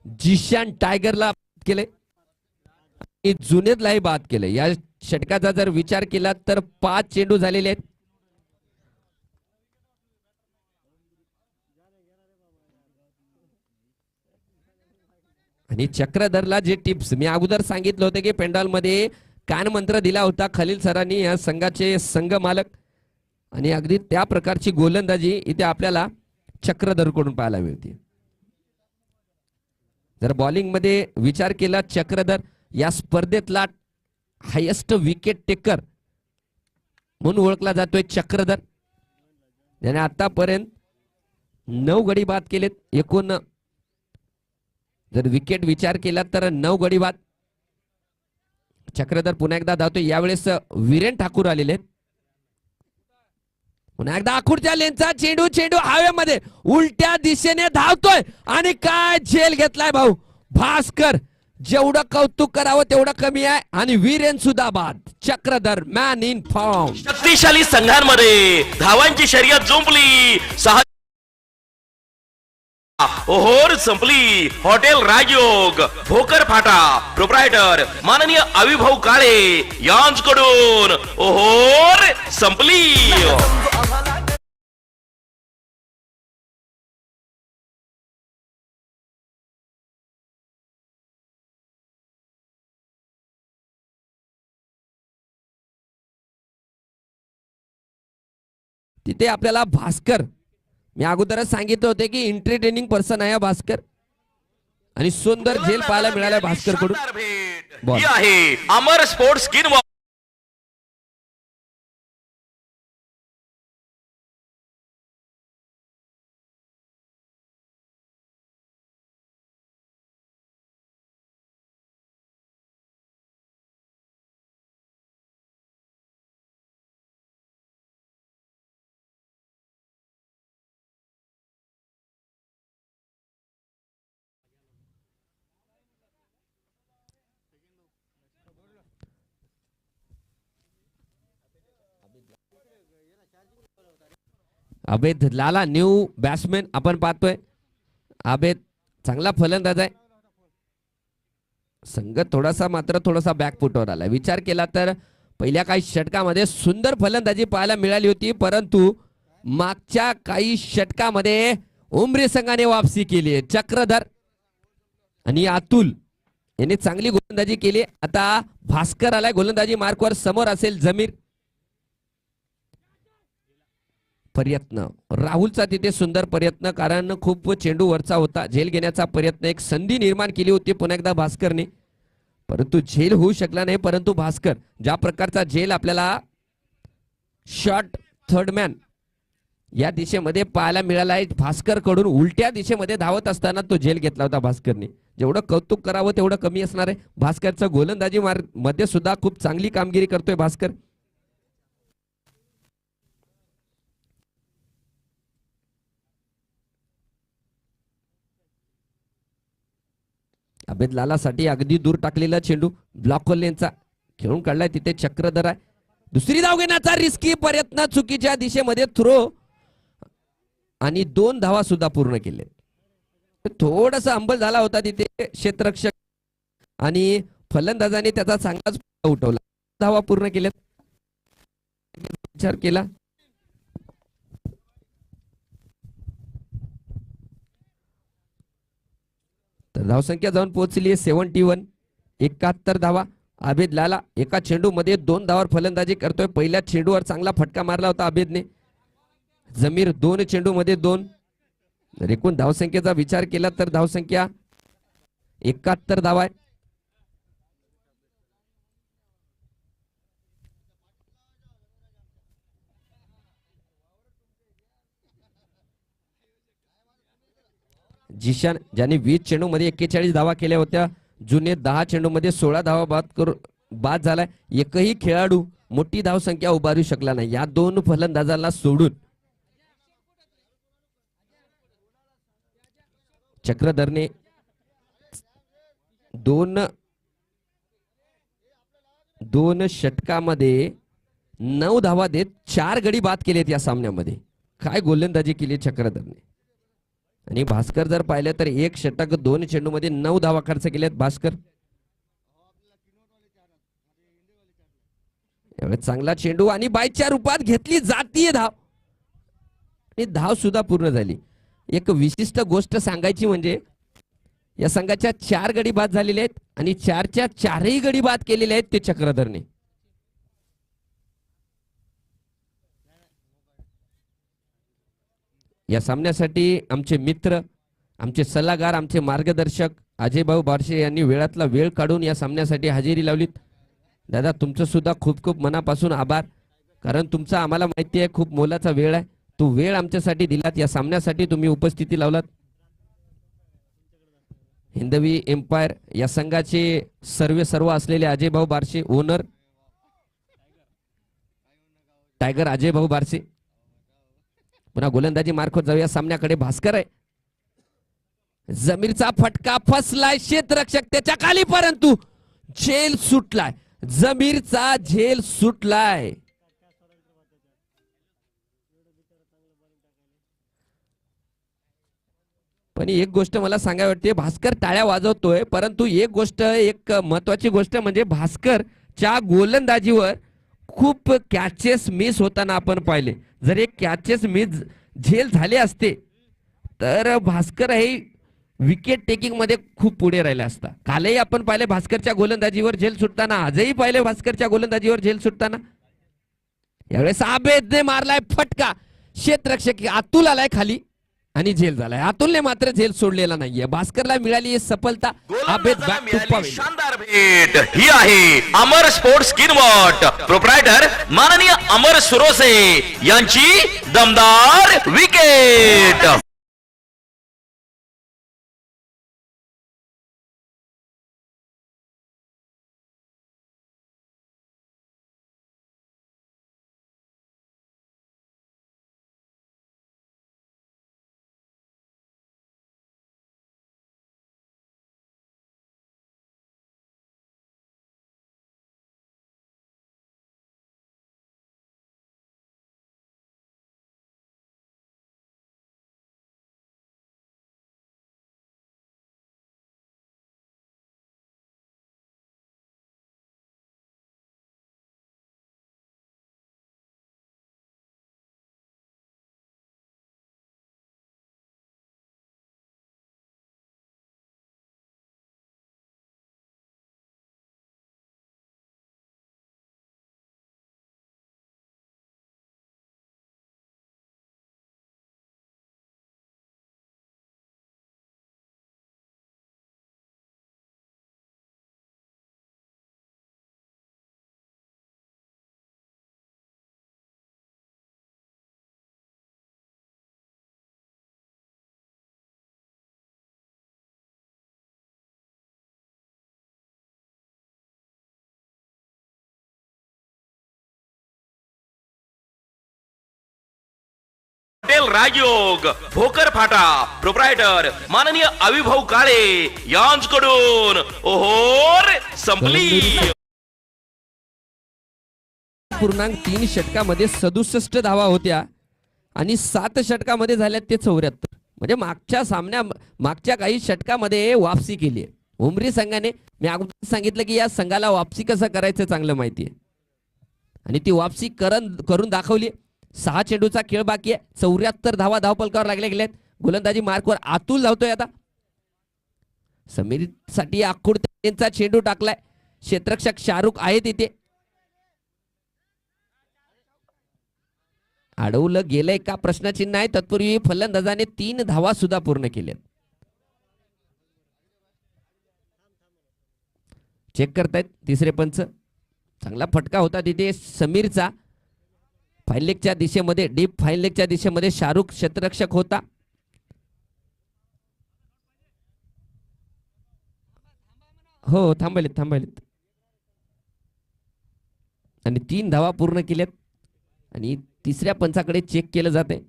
जिशान टायगरला केले आणि जुनेदलाही बाद केले. या षटकाचा जर विचार केला तर 5 चेंडू झालेले आहेत. आणि चक्रधरला जे टिप्स मी अगोदर सांगितलं होतं की पेंडॉल मध्ये कान मंत्र दिला होता खलील सरांनी, या संघाचे संघ मालक, आणि अगदी त्या प्रकारची गोलंदाजी इथे आपल्याला चक्रधरकडून पाहायला मिळते. जर बॉलिंग मध्ये विचार केला चक्रधर या स्पर्धेतला हायेस्ट विकेट टेकर म्हणून ओळखला जातोय चक्रधर. याने आतापर्यंत 9 गडी बाद केलेत. एकूण जर विकेट विचार केला तर 9 गडी बाद. चक्रधर पुन्हा एकदा धावतोय. यावेळेस वीरेन ठाकूर आलेले आहेत. पुन्हा एकदा आखुडच्या लेनचा चेंडू, चेंडू हवेमध्ये उलट्या दिशेने धावतोय आणि काय झेल घेतलाय भाऊ भास्कर. जेवढं कौतुक करावं तेवढं कमी आहे. आणि वीरेन सुद्धा बाद. Chakradhar man in form. शक्तिशाली संघांमध्ये धावांची शर्यत जुंपली. 6 ओहोर संपली. हॉटेल राजयोग भोकर फाटा प्रोप्रायटर माननीय अविभाऊ काळे यांच्याकडून ओहोर संपली. तिथे आपल्याला भास्कर, मी अगोदरच सांगितलं होते की एंटरटेनिंग पर्सन आहे भास्कर आणि सुंदर झेल पाहायला मिळाला भास्कर कडून. ही आहे अमर स्पोर्ट्स किनवट. अबेद लाला न्यू बॅट्समॅन आपण पाहतोय. अबेद चांगला फलंदाज आहे. संघ थोडासा बॅकफुटवर आला. विचार केला तर पहिल्या काही षटकामध्ये सुंदर फलंदाजी पाहायला मिळाली होती, परंतु मागच्या काही षटकामध्ये उमरी संघाने वापसी केली आहे. चक्रधर आणि अतुल यांनी चांगली गोलंदाजी केली. आता भास्कर आलाय गोलंदाजी मार्कवर. समोर असेल जमीर. प्रयत्न राहुलचा तिथे सुंदर प्रयत्न, कारण खूप चेंडू वरचा होता. झेल घेण्याचा प्रयत्न, एक संधी निर्माण केली होती पुन्हा एकदा भास्करने, परंतु झेल होऊ शकला नाही. परंतु भास्कर ज्या प्रकारचा झेल आपल्याला शॉट थर्डमॅन या दिशेमध्ये पाहायला मिळाला आहे भास्कर कडून, उलट्या दिशेमध्ये धावत असताना तो झेल घेतला होता भास्करने. जेवढं कौतुक करावं तेवढं कमी असणार आहे. भास्करचा गोलंदाजी मध्ये सुद्धा खूप चांगली कामगिरी करतोय भास्कर. अभेद लालासाठी अगदी दूर टाकलेला चेंडू ब्लॉक लेनचा खेळून काढलाय तिथे चक्रधर आहे. दुसरी धाव घेण्याचा रिस्की प्रयत्न चुकीच्या दिशेमध्ये थ्रो आणि 2 धावा सुद्धा पूर्ण केले. थोडासा अंबल झाला होता तिथे क्षेत्ररक्षक आणि फलंदाजाने त्याचा चांगलाच उठवला. धावा पूर्ण केल्यात. विचार केला तर धावसंख्या जाऊन पोहोचली 71. 71 धावा. अभेद लाला एका चेंडू मध्ये 2 धावावर फलंदाजी करतोय. पहिल्या चेंडूवर चांगला फटका मारला होता अभेदने. जमीर 2 चेंडू मध्ये 2. एकूण धावसंख्येचा विचार केला तर धावसंख्या 71 धावा आहे. जिशान ज्याने 20 चेंडू मध्ये 41 धावा केल्या होत्या. जुने 10 चेंडू मध्ये 16 धावा बाद झालाय. एकही खेळाडू मोठी धावसंख्या उभारू शकला नाही या 2 फलंदाजांना सोडून. चक्रधरने 2 षटकामध्ये 9 धावा देत 4 गडी बाद केलेत या सामन्यामध्ये. काय गोलंदाजी केली चक्रधरने. आणि भास्कर जर पाहिलं तर 1 षटक 2 चेंडू मध्ये 9 धावा खर्च केल्यात भास्कर. यावेळेस चांगला चेंडू आणि बायच्या रूपात घेतली जातीय धाव आणि धाव सुद्धा पूर्ण झाली. एक विशिष्ट गोष्ट सांगायची म्हणजे या संघाच्या 4 गडी बाद झालेले आहेत आणि 4च्या 4ही गडी बाद केलेले आहेत ते चक्रधरने. या सामन्यासाठी आमचे मित्र, आमचे सल्लागार, आमचे मार्गदर्शक अजय भाऊ बारशे यांनी वेळातला वेळ काढून या सामन्यासाठी हजेरी लावलीत. दादा तुमचं सुद्धा खूप खूप मनापासून आभार. कारण तुमचा आम्हाला माहिती आहे खूप मोलाचा वेळ आहे. तो वेळ आमच्यासाठी दिलात. या सामन्यासाठी तुम्ही उपस्थिती लावलात. हिंदवी एम्पायर या संघाचे सर्व असलेले अजय भाऊ बारशे, ओनर टायगर अजय भाऊ बारशे. पुन्हा गोलंदाजी मार्फत जाऊया सामन्याकडे. भास्कर आहे. जमीरचा फटका फसलाय. क्षेत्ररक्षक त्याच्या खाली परंतु झेल सुटलाय. जमीरचा झेल सुटलाय. पण एक गोष्ट मला सांगायला वाटते. भास्कर टाळ्या वाजवतोय परंतु एक महत्वाची गोष्ट म्हणजे भास्करच्या गोलंदाजीवर खूप कॅचेस मिस होताना आपण पाहिले. जर एक कॅचेस मिस झेल झाले असते तर भास्कर हे विकेट टेकिंग मध्ये खूप पुढे राहिला असता. कालही आपण पाहिले भास्करच्या गोलंदाजीवर झेल सुटताना, आजही पाहिले भास्करच्या गोलंदाजीवर झेल सुटताना. यावेळेस आबेदने मारलाय फटका. क्षेत्ररक्षक अतुल आलाय खाली आणि झेल झालाय. अतुलने मात्र झेल सोडलेला नाहीये. भास्करला मिळाली सफलता. Abed back two point. शानदार भेट ही आहे अमर स्पोर्ट्स स्किनवॉट प्रोप्रायटर माननीय अमर सुरोसे यांची दमदार wicket. Hotel Rajyog Bhokar Phata proprietor माननीय अविभाऊ काळे यांच्याकडून ओहोर संपली. पूर्णांक 3 षटकामध्ये 67 धावा होत्या आणि 7 षटकामध्ये झाल्यात ते 74. म्हणजे मागच्या काही षटकामध्ये वापसी केली आहे उमरी संघाने. मी अगोदर सांगितलं की या संघाला वापसी कसं करायचं चांगलं माहिती आहे आणि ती वापसी करून दाखवली. 6 चेंडूचा खेळ बाकी आहे. 74 धावा धावपलकावर लागल्या गेल्यात. गोलंदाजी मार्कवर अतुल धावतोय. आता समीर साठी आखुडतेंचा चेंडू टाकलाय. क्षेत्ररक्षक शाहरुख आहे तिथे. अडवलं गेलंय का प्रश्नचिन्ह आहे. तत्पूर्वी फलंदाजाने 3 धावा सुद्धा पूर्ण केल्यात. चेक करतायत तिसरे पंच. चांगला फटका होता तिथे समीरचा. फाईन लेगच्या दिशेमध्ये डीप फाईन लेगच्या दिशेमध्ये शाहरुख क्षेत्ररक्षक होता. हो थांबलेत आणि 3 धावा पूर्ण केल्यात आणि तिसऱ्या पंचाकडे चेक केलं जाते.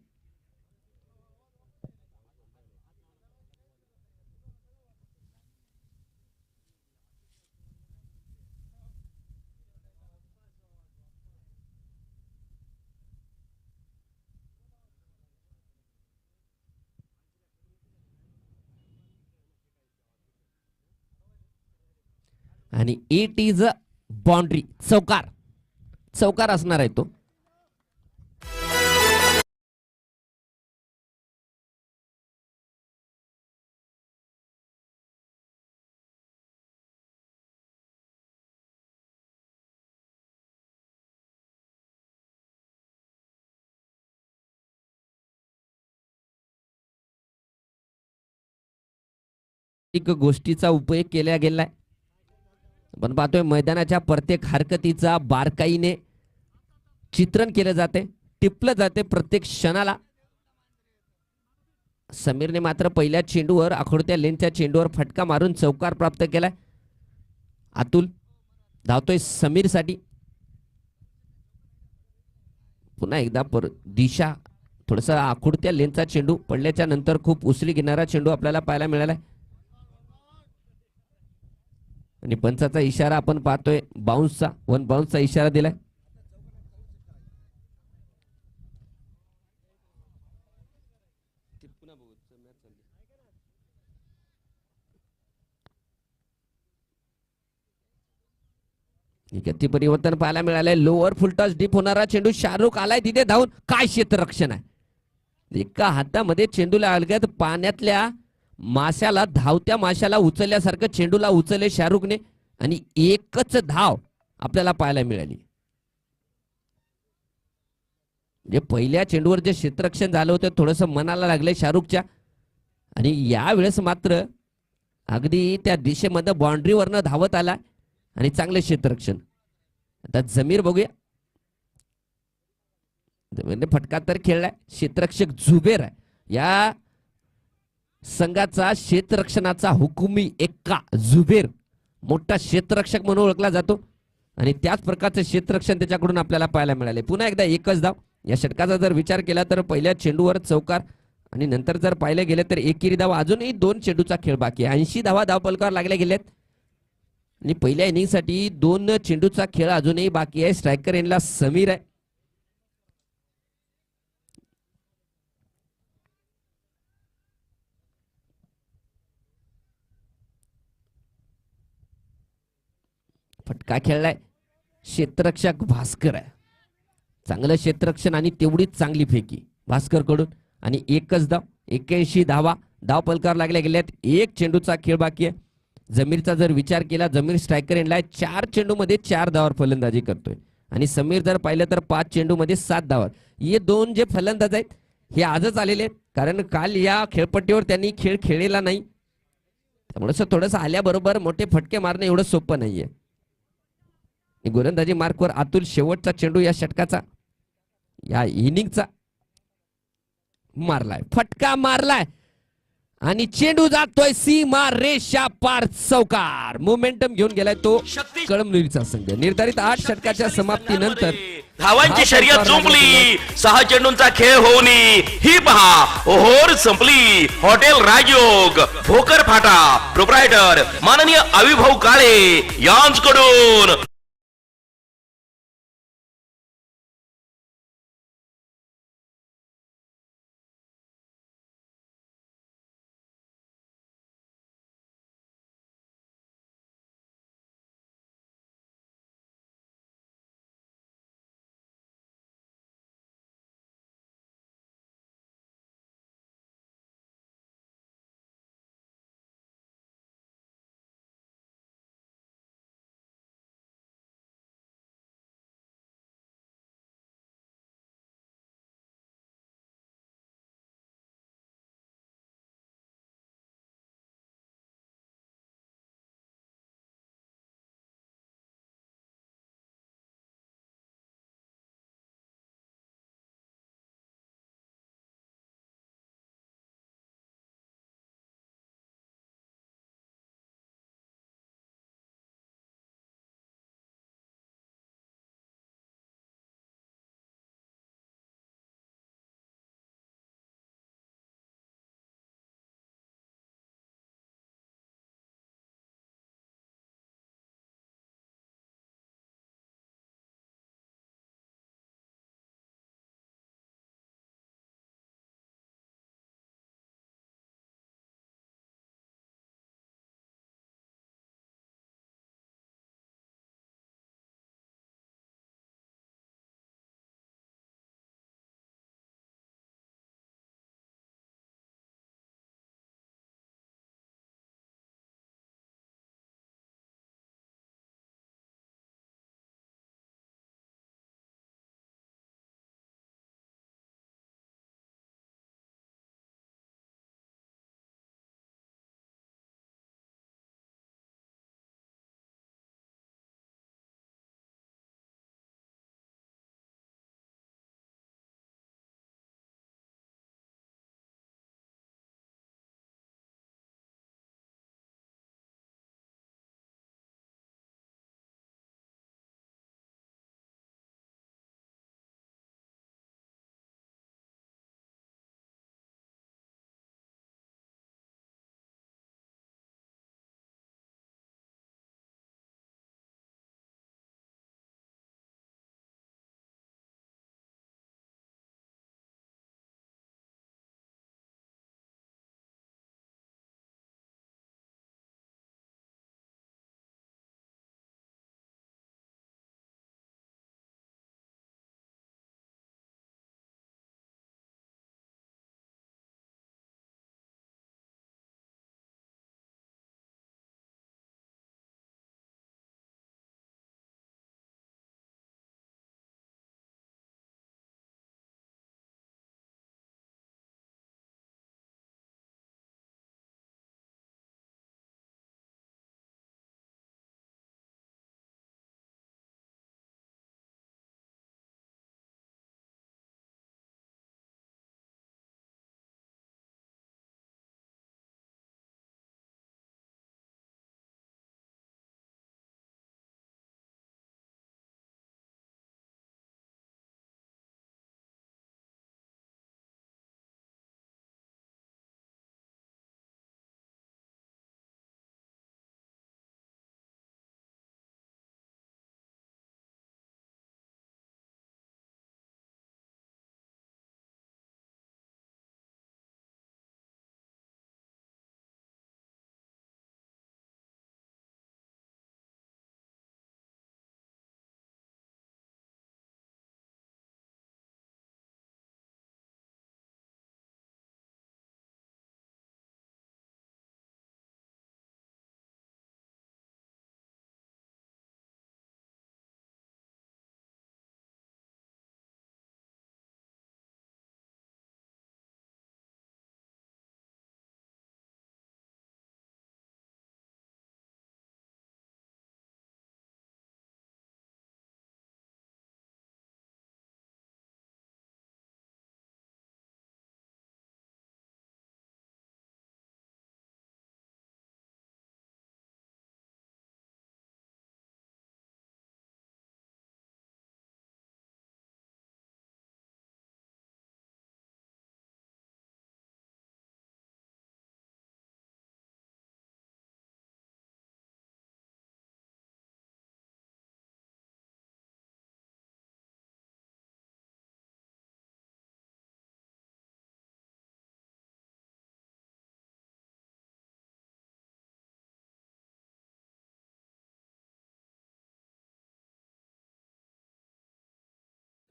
आणि इट इज अ बाउंड्री. चौकार असणार आहे तो. एक गोष्टीचा उपयोग केला गेलाय. आपण पाहतोय मैदानाच्या प्रत्येक हरकतीचा बारकाईने चित्रण केलं जाते. टिपलं जाते प्रत्येक क्षणाला. समीरने मात्र पहिल्या चेंडूवर आखोडत्या लेनच्या चेंडूवर फटका मारून चौकार प्राप्त केलाय. अतुल धावतोय समीर साठी. पुन्हा एकदा दिशा थोडसा आखोडत्या लेनचा चेंडू पडल्याच्या नंतर खूप उसळी घेणारा चेंडू आपल्याला पाहायला मिळालाय आणि पंचाचा इशारा आपण पाहतोय बाउन्सचा. 1 बाउन्सचा इशारा दिलाय. गती परिवर्तन पाहायला मिळालंय. लोअर फुल टच डीप होणारा चेंडू. शाहरुख आलाय तिथे धावून. काय क्षेत्ररक्षण आहे. एका हातामध्ये चेंडूला अलगद पाण्यातल्या माशाला धावत्या माशाला उचलल्यासारखं चेंडूला उचलले शाहरुखने आणि एकच धाव आपल्याला पाहायला मिळाली. म्हणजे पहिल्या चेंडूवर जे क्षेत्ररक्षण झालं होतं थोडंसं मनाला लागलंय शाहरुखच्या आणि यावेळेस मात्र अगदी त्या दिशेमध्ये बाउंड्रीवरनं धावत आला आणि चांगले क्षेत्ररक्षण. आता जमीर बघूया. जमीरने फटका तर खेळलाय. क्षेत्ररक्षक जुबेर आहे. या संघाचा क्षेत्ररक्षणाचा हुकुमी एक्का जुबेर मोठा क्षेत्ररक्षक म्हणून ओळखला जातो आणि त्याच प्रकारचं क्षेत्ररक्षण त्याच्याकडून आपल्याला पाहायला मिळाले. पुन्हा एकदा एकच धाव. या षटकाचा जर विचार केला तर पहिल्या चेंडूवर चौकार आणि नंतर जर पाहिले गेले तर एकेरी धाव. अजूनही 2 चेंडूचा खेळ बाकी आहे. 80 धावा धावपलकावर लागल्या गेल्यात आणि पहिल्या इनिंगसाठी 2 चेंडूचा खेळ अजूनही बाकी आहे. स्ट्रायकर एंडला समीर आहे. फटका खेळलाय. क्षेत्ररक्षक भास्कर आहे. चांगलं क्षेत्ररक्षण आणि तेवढीच चांगली फेकी भास्कर कडून आणि एकच धाव. 81 धावा धावपलकावर लागल्या गेल्यात. 1 चेंडूचा खेळ बाकी आहे. जमीरचा जर विचार केला जमीर स्ट्रायकर एंडला 4 चेंडूमध्ये 4 धावावर फलंदाजी करतोय आणि समीर जर पाहिलं तर 5 चेंडूमध्ये 7 धावा. हे 2 जे फलंदाज आहेत हे आजच आलेले आहेत कारण काल या खेळपट्टीवर त्यांनी खेळ खेळलेला नाही. त्यामुळे थोडंसं आल्याबरोबर मोठे फटके मारणं एवढं सोपं नाहीये. गोलंदाजी मार्कवर अतुल. शेवटचा चेंडू या षटकाचा या इनिंगचा मारलाय. फटका मारलाय आणि चेंडू जातोय सीमा रेषा पार. चौकार. मोमेंटम घेऊन गेलाय तो कळमनुरीचा संघ. निर्धारित 8 षटकाच्या समाप्तीनंतर धावांची शर्यत जुंपली 6 चेंडूंचा खेळ होऊन ही पहा ओहोर संपली. हॉटेल राजयोग भोकर फाटा प्रोप्रायटर माननीय अविभाऊ काळे यांच्याकडून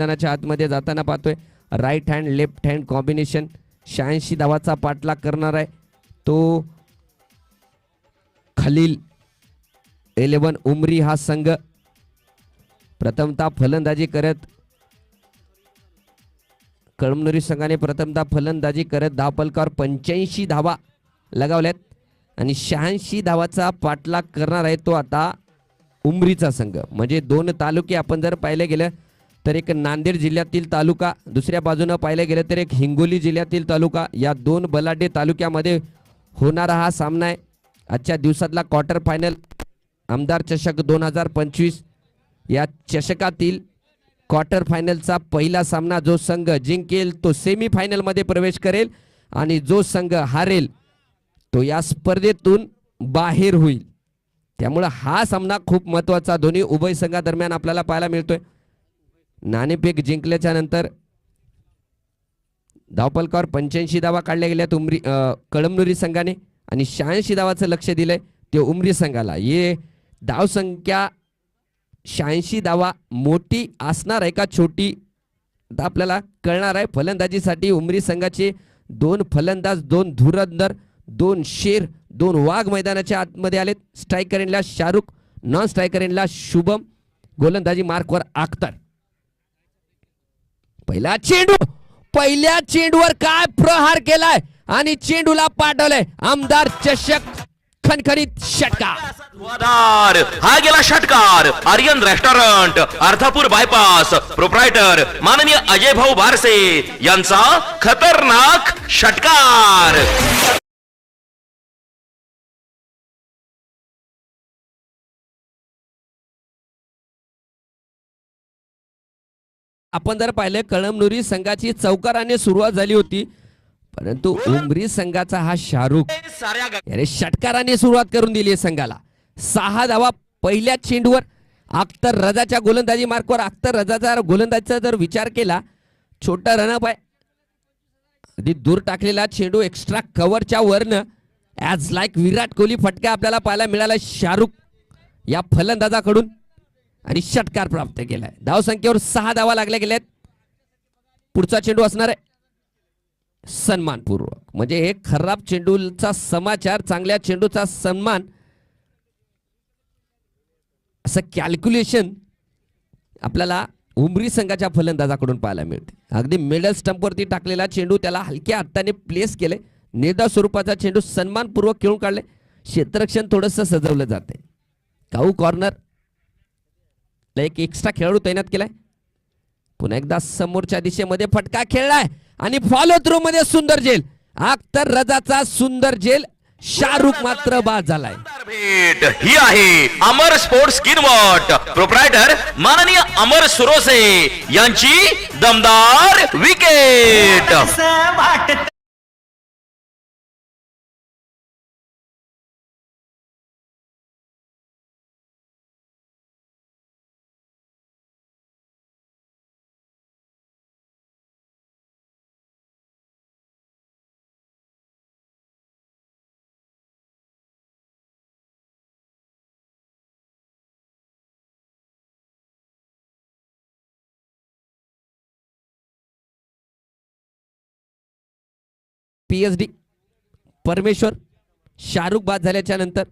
मैदानाच्या आतमध्ये जाताना पाहतोय. Right hand left hand combination. 86 धावाचा पाठलाग करणार आहे तो खलील 11 उमरी हा संघ. प्रथमतः फलंदाजी करत कळमनुरी संघाने फलंदाजी करत धावफलकावर 85 धावा लगावल्यात आणि 86 धावाचा पाठलाग करणार आहे तो आता उमरीचा संघ. म्हणजे दोन तालुके आपण जर पाहिले गेलं तर एक नांदेड जिल्ह्यातील तालुका, दुसऱ्या बाजूनं पाहिलं गेलं तर एक हिंगोली जिल्ह्यातील तालुका. या दोन बलाढ्य तालुक्यामध्ये होणारा हा सामना आहे. आजच्या दिवसातला क्वार्टर फायनल आमदार चषक 2025 या चषकातील क्वार्टर फायनलचा पहिला सामना. जो संघ जिंकेल तो सेमी फायनल मध्ये प्रवेश करेल आणि जो संघ हारेल तो या स्पर्धेतून बाहेर होईल. त्यामुळे हा सामना खूप महत्त्वाचा दोन्ही उभय संघादरम्यान आपल्याला पाहायला मिळतोय. नाणेफेक जिंकल्याच्या नंतर धावफलकावर 85 धावा काढल्या गेल्यात कळमनुरी संघाने आणि 86 धावाचं लक्ष दिलंय ते उमरी संघाला. ये धावसंख्या 86 धावा मोठी असणार आहे का छोटी आता आपल्याला कळणार आहे. फलंदाजीसाठी उमरी संघाचे 2 फलंदाज, 2 धुरंधर, 2 शेर, 2 वाघ मैदानाच्या आतमध्ये आलेत. स्ट्रायकर एंडला शाहरुख, नॉन स्ट्रायकर एंडला शुभम, गोलंदाजी मार्कवर अख्तर. पहिल्या चेंडूवर काय प्रहार केलाय आणि चेंडूला पाठवलंय. आमदार चषक खणखणीत षटकार. हा गेला षटकार. Aryan restaurant, Ardhapur bypass, proprietor माननीय अजय भाऊ बारसे यांचा खतरनाक षटकार. आपण जर पाहिलं कळमनुरी संघाची चौकाराने सुरुवात झाली होती परंतु उमरी संघाचा हा शाहरुख याने षटकाराने सुरुवात करून दिली संघाला. 6 धावा पहिल्या चेंडूवर. अख्तर रजाच्या गोलंदाजी मार्कवर अख्तर रजाचा गोलंदाजीचा जर विचार केला छोटा रनअप आहे. अगदी दूर टाकलेला चेंडू एक्स्ट्रा कव्हरच्या वरनं ॲज लाईक विराट कोहली फटका आपल्याला पाहायला मिळाला शाहरुख या फलंदाजाकडून आणि षटकार प्राप्त केलाय. धावसंख्येवर 6 धावा लागल्या गेल्यात. पुढचा चेंडू असणार आहे सन्मानपूर्वक. म्हणजे एक खराब चेंडूचा समाचार, चांगल्या चेंडूचा सन्मान, असं कॅल्क्युलेशन आपल्याला उमरी संघाच्या फलंदाजाकडून पाहायला मिळते. अगदी मिडल स्टंपवरती टाकलेला चेंडू त्याला हलक्या हाताने प्लेस केले. निर्धाव स्वरूपाचा चेंडू सन्मानपूर्वक खेळून काढले. क्षेत्ररक्षण थोडंसं सजवलं जाते. काऊ कॉर्नर एक एक्स्ट्रा खेळाडू तैनात केलाय. पुन्हा एकदा समोरच्या दिशेमध्ये फटका खेळलाय आणि फॉलो थ्रू मध्ये सुंदर झेल. अख्तर रजाचा सुंदर झेल. शाहरुख मात्र बाद झालाय. भेट ही आहे अमर स्पोर्ट्स किनवट, प्रोप्रायटर माननीय अमर सुरोसे यांची दमदार विकेट. पीएचडी परमेश्वर शाहरुख बाद झाल्याच्या नंतर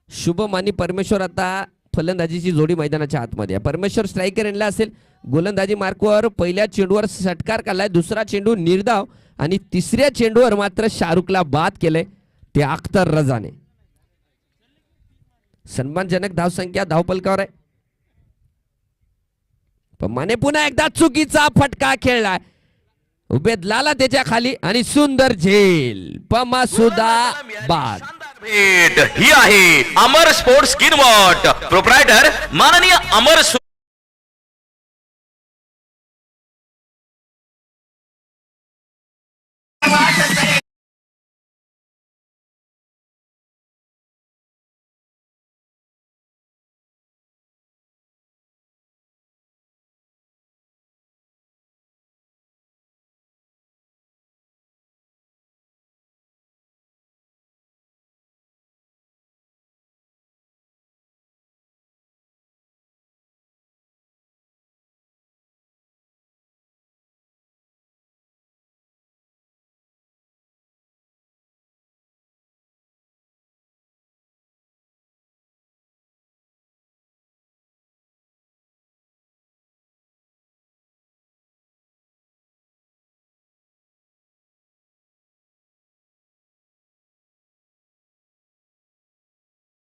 शुभम आणि परमेश्वर आता फलंदाजीची जोडी मैदानाच्या आतमध्ये आहे. परमेश्वर स्ट्रायकर एंडला असेल. गोलंदाजी मार्कवर पहिल्या चेंडूवर षटकार काढलाय. दुसरा चेंडू निर्धाव आणि तिसऱ्या चेंडूवर मात्र शाहरुखला बाद केलंय ते अख्तर रजाने. सन्मानजनक धावसंख्या धावफलकावर आहे. पण माने पुन्हा एकदा चुकीचा फटका खेळलाय. उबेद लाला त्याच्या खाली आणि सुंदर झेल. पमा सुद्धा बाद. भेट ही आहे अमर स्पोर्ट्स किनवट, प्रोप्रायटर माननीय अमर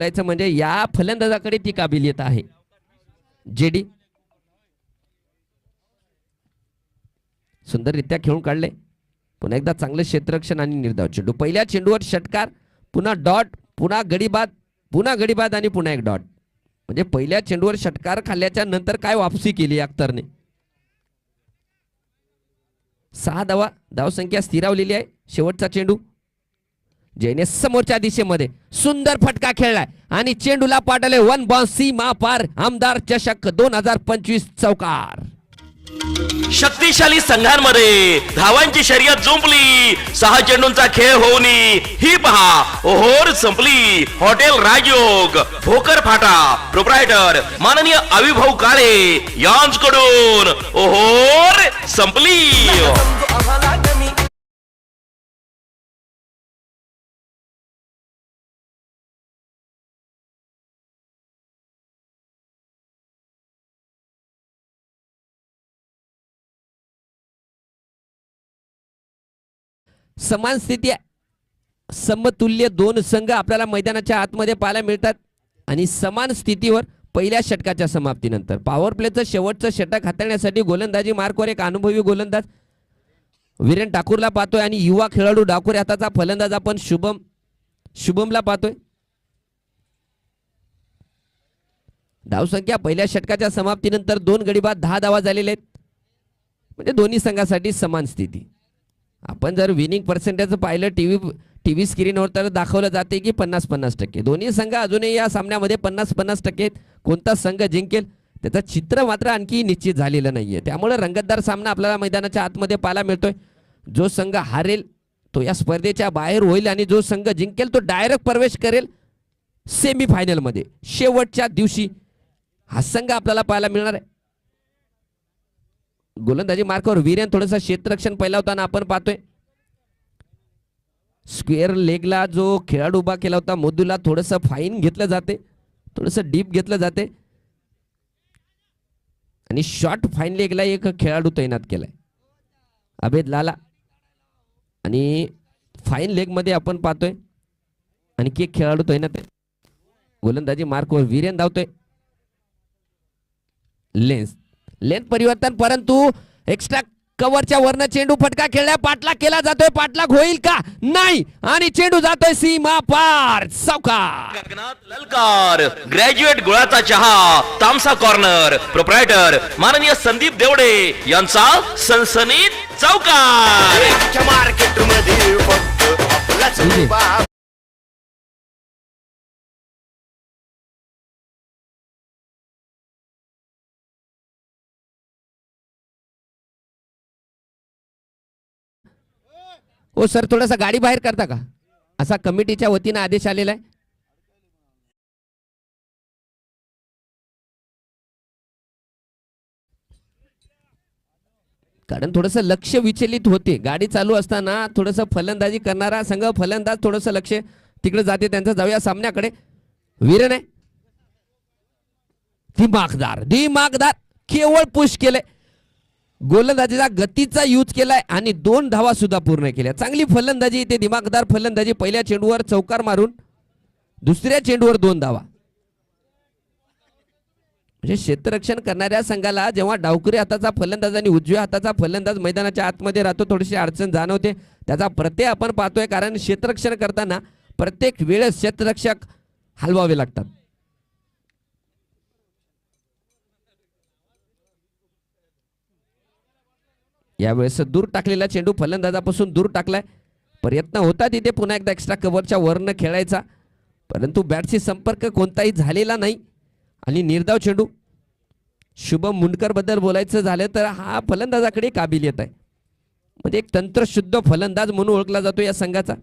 करायचं म्हणजे या फलंदाजाकडे ती काबिलियत आहे. जेडी सुंदररित्या खेळून काढले. पुन्हा एकदा चांगलं क्षेत्ररक्षण आणि निर्धाव चेंडू. पहिल्या चेंडूवर षटकार, पुन्हा डॉट, पुन्हा गडीबाद आणि पुन्हा एक डॉट. म्हणजे पहिल्या चेंडूवर षटकार खाल्ल्याच्या नंतर काय वापसी केली अख्तरने. 6 धावा धावसंख्या स्थिरावलेली आहे. शेवटचा चेंडू जयने समोरच्या दिशेमध्ये सुंदर फटका खेळलाय आणि चेंडूला पाठवले 1 बाउन्स सीमा पार. आमदार चषक 2025 चौकार. शक्तिशाली संघांमध्ये धावांची शर्यत जुंपली. 6 चेंडूंचा खेळ होऊन ही पहा ओहोर संपली. हॉटेल राजयोग भोकर फाटा प्रोप्रायटर माननीय अविभाऊ काळे यांच्याकडून ओहोर संपली. समान स्थिती आहे. समतुल्य दोन संघ आपल्याला मैदानाच्या आतमध्ये पाहायला मिळतात आणि समान स्थितीवर पहिल्या षटकाच्या समाप्तीनंतर पॉवर प्लेचं शेवटचं षटक हाताळण्यासाठी गोलंदाजी मार्कवर एक अनुभवी गोलंदाज वीरेन ठाकूरला पाहतोय आणि युवा खेळाडू डाकुरे हाताचा फलंदाज आपण शुभमला पाहतोय. धावसंख्या पहिल्या षटकाच्या समाप्तीनंतर 2 गडी बाद 10 धावा झालेले आहेत. म्हणजे दोन्ही संघासाठी समान स्थिती. आपण जर विनिंग पर्सेंटेज पाहिलं टीव्ही स्क्रीनवर तर दाखवलं जाते की 50-50%. दोन्ही संघ अजूनही या सामन्यामध्ये 50-50% आहेत. कोणता संघ जिंकेल त्याचं चित्र मात्र आणखी निश्चित झालेलं नाहीये. त्यामुळे रंगतदार सामना आपल्याला मैदानाच्या आतमध्ये पाहायला मिळतोय. जो संघ हारेल तो या स्पर्धेच्या बाहेर होईल आणि जो संघ जिंकेल तो डायरेक्ट प्रवेश करेल सेमीफायनल मध्ये. शेवटच्या दिवशी हा संघ आपल्याला पाहायला मिळणार आहे. गोलंदाजी मार्कावर वीरेन थोडंसं क्षेत्ररक्षण पहिला होताना आपण पाहतोय. स्क्वेअर लेगला जो खेळाडू उभा केला होता मोदूला थोडंसं फाईन घेतलं जाते, थोडंसं डीप घेतलं जाते आणि शॉर्ट फाईन लेगला एक खेळाडू तैनात केलाय अभेद लाला आणि फाईन लेग मध्ये आपण पाहतोय आणखी एक खेळाडू तैनात आहे. गोलंदाजी मार्कवर वीरेन धावतोय. लेन्थ परिवर्तन परंतु एक्स्ट्रा कव्हरच्या वरनं चेंडू फटका खेळल्या पाठला केला जातोय. पाठलाग होईल का नाही आणि चेंडू जातोय सीमा पार. चौकार. ललकार ग्रॅज्युएट गुळाचा चहा तामसा कॉर्नर प्रोप्रायटर माननीय संदीप देवडे यांचा सनसनीत चौकार. मार्केट मध्ये फक्त आपलाच ओ सर थोडासा गाडी बाहेर करता का असा कमिटीच्या वतीने आदेश आलेला आहे. कारण थोडंसं लक्ष विचलित होते गाडी चालू असताना. थोडंसं फलंदाजी करणारा संघ फलंदाज थोडंसं लक्ष तिकडे जाते त्यांचं. जाऊया सामन्याकडे. वीरन आहे दिमागदार केवळ पुश केलंय. गोलंदाजीचा गतीचा यूज केलाय आणि 2 धावा सुद्धा पूर्ण केल्या. चांगली फलंदाजी ते दिमागदार फलंदाजी. पहिल्या चेंडूवर चौकार मारून दुसऱ्या चेंडूवर 2 धावा. म्हणजे क्षेत्ररक्षण करणाऱ्या संघाला जेव्हा डावकुरी हाताचा फलंदाज आणि उजव्या हाताचा फलंदाज मैदानाच्या आतमध्ये राहतो थोडीशी अडचण जाणवते. त्याचा प्रत्यय आपण पाहतोय कारण क्षेत्ररक्षण करताना प्रत्येक वेळेस क्षेत्ररक्षक हलवावे लागतात. यावेळेस दूर टाकलेला चेंडू फलंदाजापासून दूर टाकलाय. प्रयत्न होता तिथे पुन्हा एकदा एक्स्ट्रा कव्हरच्या वरनं खेळायचा परंतु बॅटशी संपर्क कोणताही झालेला नाही आणि निर्धाव चेंडू. शुभम मुंडकर बद्दल बोलायचं झालं तर हा फलंदाजाकडे काबिलियत आहे. म्हणजे एक तंत्रशुद्ध फलंदाज म्हणून ओळखला जातो या संघाचा.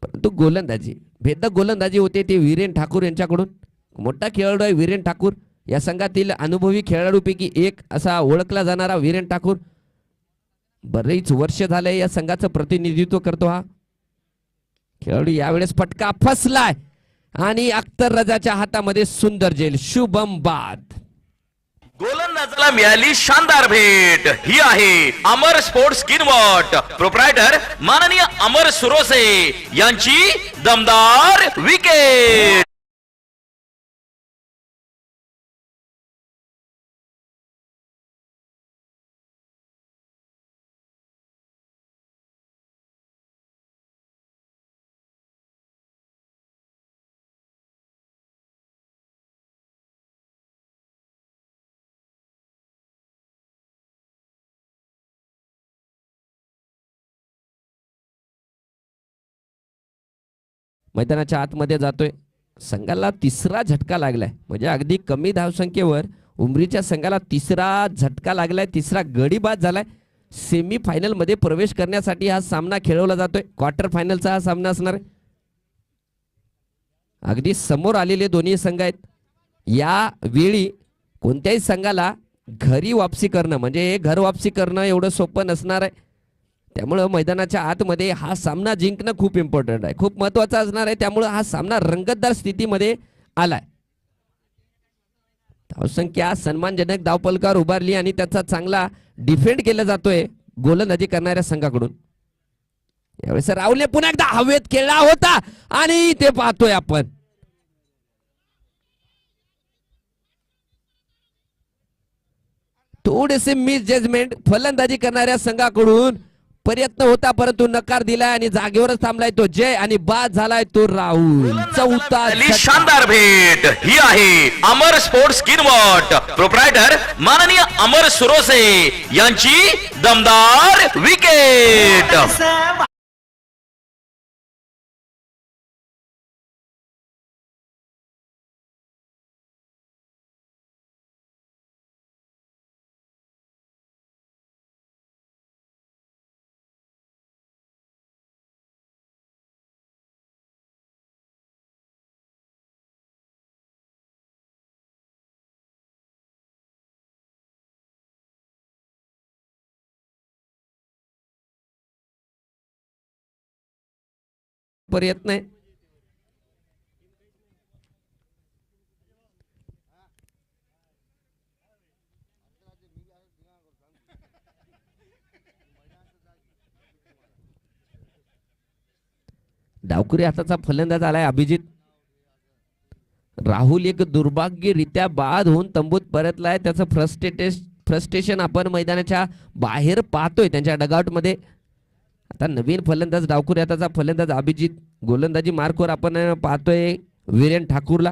परंतु गोलंदाजी भेदक गोलंदाजी होते ते वीरेन ठाकूर यांच्याकडून. मोठा खेळाडू आहे वीरेन ठाकूर. या संघातील अनुभवी खेळाडूपैकी एक असा ओळखला जाणारा वीरेन ठाकूर. बरेच वर्ष झाले या संघाचं प्रतिनिधित्व करतो हा खेळाडू. यावेळेस फटका फसलाय आणि अख्तर रजाच्या हातामध्ये सुंदर जेल. शुभम बाद. गोलंदाजाला मिळाली शानदार भेट. ही आहे अमर स्पोर्ट्स स्किनवॉट प्रोप्रायटर माननीय अमर सुरोसे यांची दमदार विकेट. मैदानाच्या आतमध्ये जातोय. संघाला तिसरा झटका लागलाय, म्हणजे अगदी कमी धावसंख्येवर उमरीच्या संघाला तिसरा झटका लागलाय, तिसरा गडी बाद झालाय. सेमी फायनल मध्ये प्रवेश करण्यासाठी हा सामना खेळवला जातोय. क्वार्टर फायनलचा हा सामना असणार आहे. अगदी समोर आलेले दोन्ही संघ आहेत. या वेळी कोणत्याही संघाला घरी वापसी करणं म्हणजे घर वापसी करणं एवढं सोपं नसणार आहे. त्यामुळं मैदानाच्या आतमध्ये हा सामना जिंकणं खूप इम्पॉर्टंट आहे, खूप महत्त्वाचा असणार आहे. त्यामुळं हा सामना रंगतदार स्थितीमध्ये आलाय. धावसंख्या सन्मानजनक धावपलकावर उभारली आणि त्याचा चांगला डिफेंड केला जातोय गोलंदाजी करणाऱ्या संघाकडून. यावेळेस राहुलने पुन्हा एकदा हवेत खेळला होता आणि ते पाहतोय आपण. थोडेसे मिस जजमेंट फलंदाजी करणाऱ्या संघाकडून प्रयत्न होता, परंतु नकार दिलाय आणि जागेवरच थांबलाय तो जय आणि बाद झालाय तो राहुल. चौथा शानदार भेट. ही आहे अमर स्पोर्ट्स स्किनवॉट प्रोप्रायटर माननीय अमर सुरोसे यांची दमदार विकेट. प्रयत्न आहे. डावकुरी हाताचा फलंदाज आलाय अभिजित. राहुल एक दुर्भाग्यरित्या बाद होऊन तंबूत परतलाय. त्याचं फ्रस्ट्रेशन आपण मैदानाच्या बाहेर पाहतोय त्यांच्या डगआउट मध्ये. आता नवीन फलंदाज डावकुरी हाताचा फलंदाज अभिजित. गोलंदाजी मार्कवर आपण पाहतोय वीरेन ठाकूरला.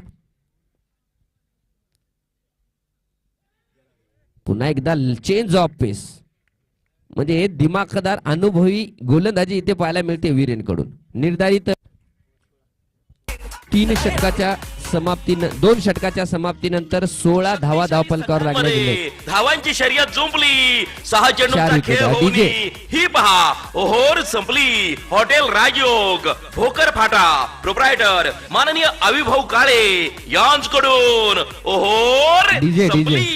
पुन्हा एकदा चेंज ऑफ पेस, म्हणजे दिमाखदार अनुभवी गोलंदाजी इथे पाहायला मिळते वीरेन कडून. निर्धारित 2 षटकाच्या समाप्तीनंतर 16 धावा धावपलकावर लागल्या गेले. धावांची शर्यत जुंपली. 6 चेंडूंचा खेळ होऊन ही पहा ओहोर संपली. हॉटेल राजयोग भोकर फाटा प्रोप्रायटर माननीय अविभाऊ काळे यांच्याकडून ओहोर संपली.